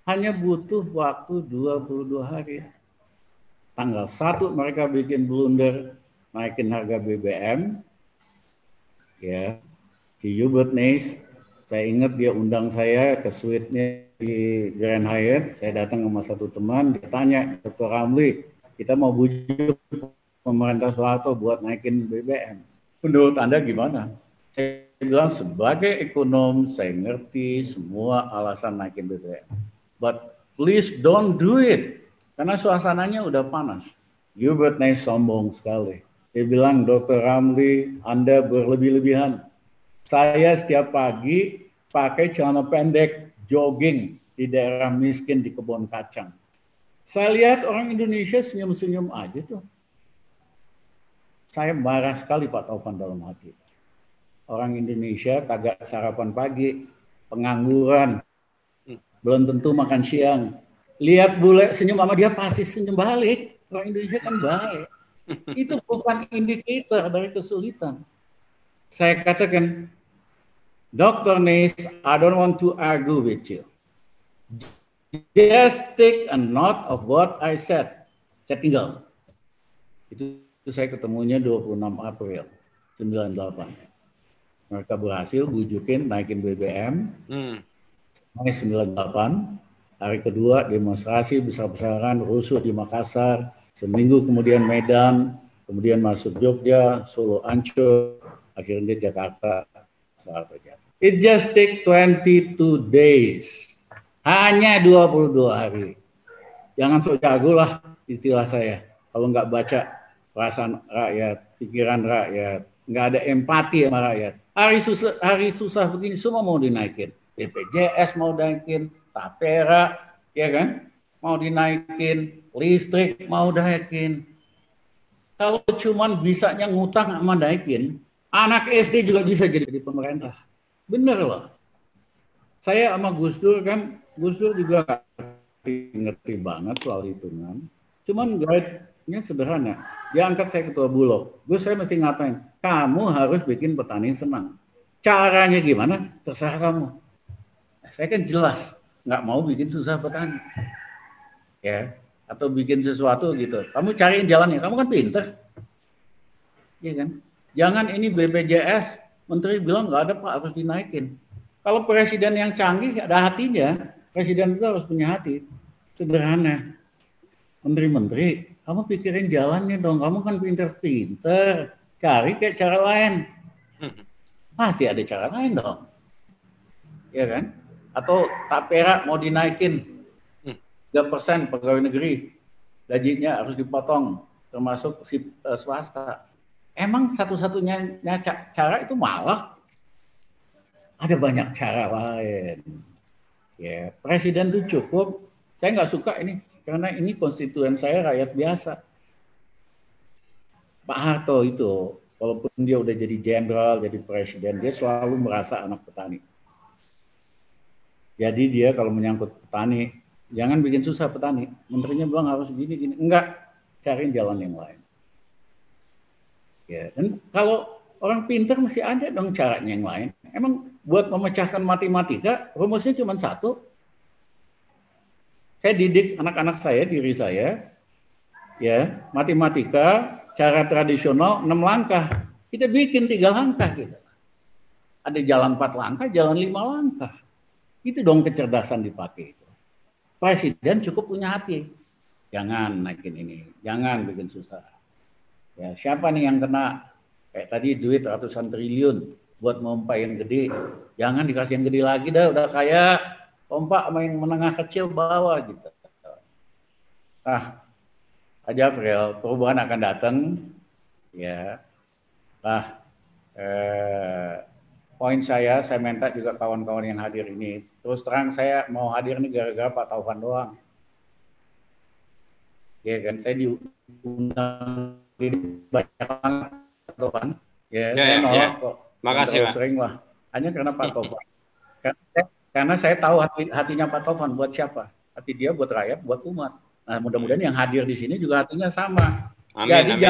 Hanya butuh waktu 22 hari. Tanggal 1 mereka bikin blunder, naikin harga BBM. Ya, si Hubert Neis, saya ingat dia undang saya ke suite-nya di Grand Hyatt. Saya datang sama satu teman, dia tanya, Dr. Ramli, kita mau bujuk pemerintah Soeharto buat naikin BBM. Menurut Anda gimana? Saya bilang sebagai ekonom, saya ngerti semua alasan naikin BBM. But please don't do it. Karena suasananya udah panas. Hubert Neis sombong sekali. Dia bilang, Dr. Ramli, Anda berlebih-lebihan. Saya setiap pagi pakai celana pendek, jogging di daerah miskin di Kebon Kacang. Saya lihat orang Indonesia senyum-senyum aja tuh. Saya marah sekali Pak Taufan dalam hati. Orang Indonesia kagak sarapan pagi, pengangguran, belum tentu makan siang. Lihat bule senyum sama dia pasti senyum balik. Orang Indonesia kan baik. Itu bukan indikator dari kesulitan. Saya katakan, Dr. Nis, I don't want to argue with you. Just take a note of what I said. Saya tinggal. Itu saya ketemunya 26 April 98. Mereka berhasil bujukin naikin BBM. Mei 98. Hari kedua demonstrasi besar-besaran, rusuh di Makassar. Seminggu kemudian Medan, kemudian masuk Jogja, Solo hancur, akhirnya Jakarta soal terjadi. It just take 22 days. Hanya 22 hari. Jangan sok jago lah istilah saya. Kalau nggak baca perasaan rakyat, pikiran rakyat, nggak ada empati sama rakyat. Hari susah begini semua mau dinaikin. BPJS mau dinaikin, Tapera, ya kan? Mau dinaikin, listrik mau dinaikin. Kalau cuman bisanya ngutang sama naikin, anak SD juga bisa jadi pemerintah. Bener loh. Saya sama Gus Dur kan, Gus Dur juga ngerti banget soal hitungan. Cuman guide-nya sederhana. Dia angkat saya ketua Bulog. Gus, saya mesti ngapain? Kamu harus bikin petani senang. Caranya gimana? Terserah kamu. Saya kan jelas nggak mau bikin susah petani. Ya, atau bikin sesuatu gitu. Kamu cariin jalannya, kamu kan pinter. Iya kan? Jangan ini BPJS, menteri bilang nggak ada Pak, harus dinaikin. Kalau presiden yang canggih, ada hatinya, presiden itu harus punya hati. Sederhana. Menteri-menteri, kamu pikirin jalannya dong, kamu kan pinter-pinter. Cari kayak cara lain. Pasti ada cara lain dong. Iya kan? Atau Tapera mau dinaikin. 3% pegawai negeri, gajinya harus dipotong, termasuk swasta. Emang satu-satunya cara itu malah ada banyak cara lain. Ya, presiden itu cukup. Saya nggak suka ini, karena ini konstituen saya rakyat biasa. Pak Harto itu, walaupun dia udah jadi jenderal, jadi presiden, dia selalu merasa anak petani. Jadi dia kalau menyangkut petani, jangan bikin susah petani. Menterinya bilang harus gini-gini. Enggak, cariin jalan yang lain. Ya, dan kalau orang pintar mesti ada dong caranya yang lain. Emang buat memecahkan matematika, rumusnya cuma satu. Saya didik anak-anak saya, diri saya, ya matematika, cara tradisional 6 langkah. Kita bikin 3 langkah gitu. Ada jalan 4 langkah, jalan 5 langkah. Itu dong kecerdasan dipakai. Presiden cukup punya hati. Jangan naikin ini, jangan bikin susah. Ya, siapa nih yang kena kayak tadi duit ratusan triliun buat pompa yang gede, jangan dikasih yang gede lagi dah, udah kayak pompa sama yang menengah kecil bawah gitu. Nah, aja April, perubahan akan datang, ya. Nah, poin saya minta juga kawan-kawan yang hadir ini. Terus terang saya mau hadir nih gara-gara Pak Taufan doang. Ya kan, saya diundang di banyak orang Pak Taufan. Ya, saya nolak kok. Makasih, Pak. Sering lah. Hanya karena Pak Taufan. Karena saya tahu hatinya Pak Taufan buat siapa. Hati dia buat rakyat, buat umat. Nah, mudah-mudahan yang hadir di sini juga hatinya sama. Amin, jadi amin.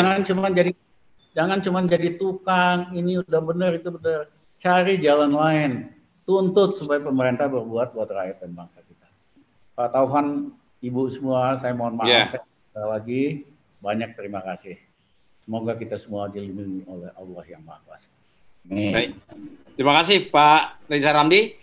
jangan cuma jadi tukang, ini udah benar, itu benar. Cari jalan lain. Tuntut supaya pemerintah berbuat buat rakyat dan bangsa kita. Pak Taufan, Ibu semua, saya mohon maaf sekali lagi. Banyak terima kasih. Semoga kita semua dilindungi oleh Allah yang Maha Kuasa. Baik. Terima kasih Pak Reza Ramli.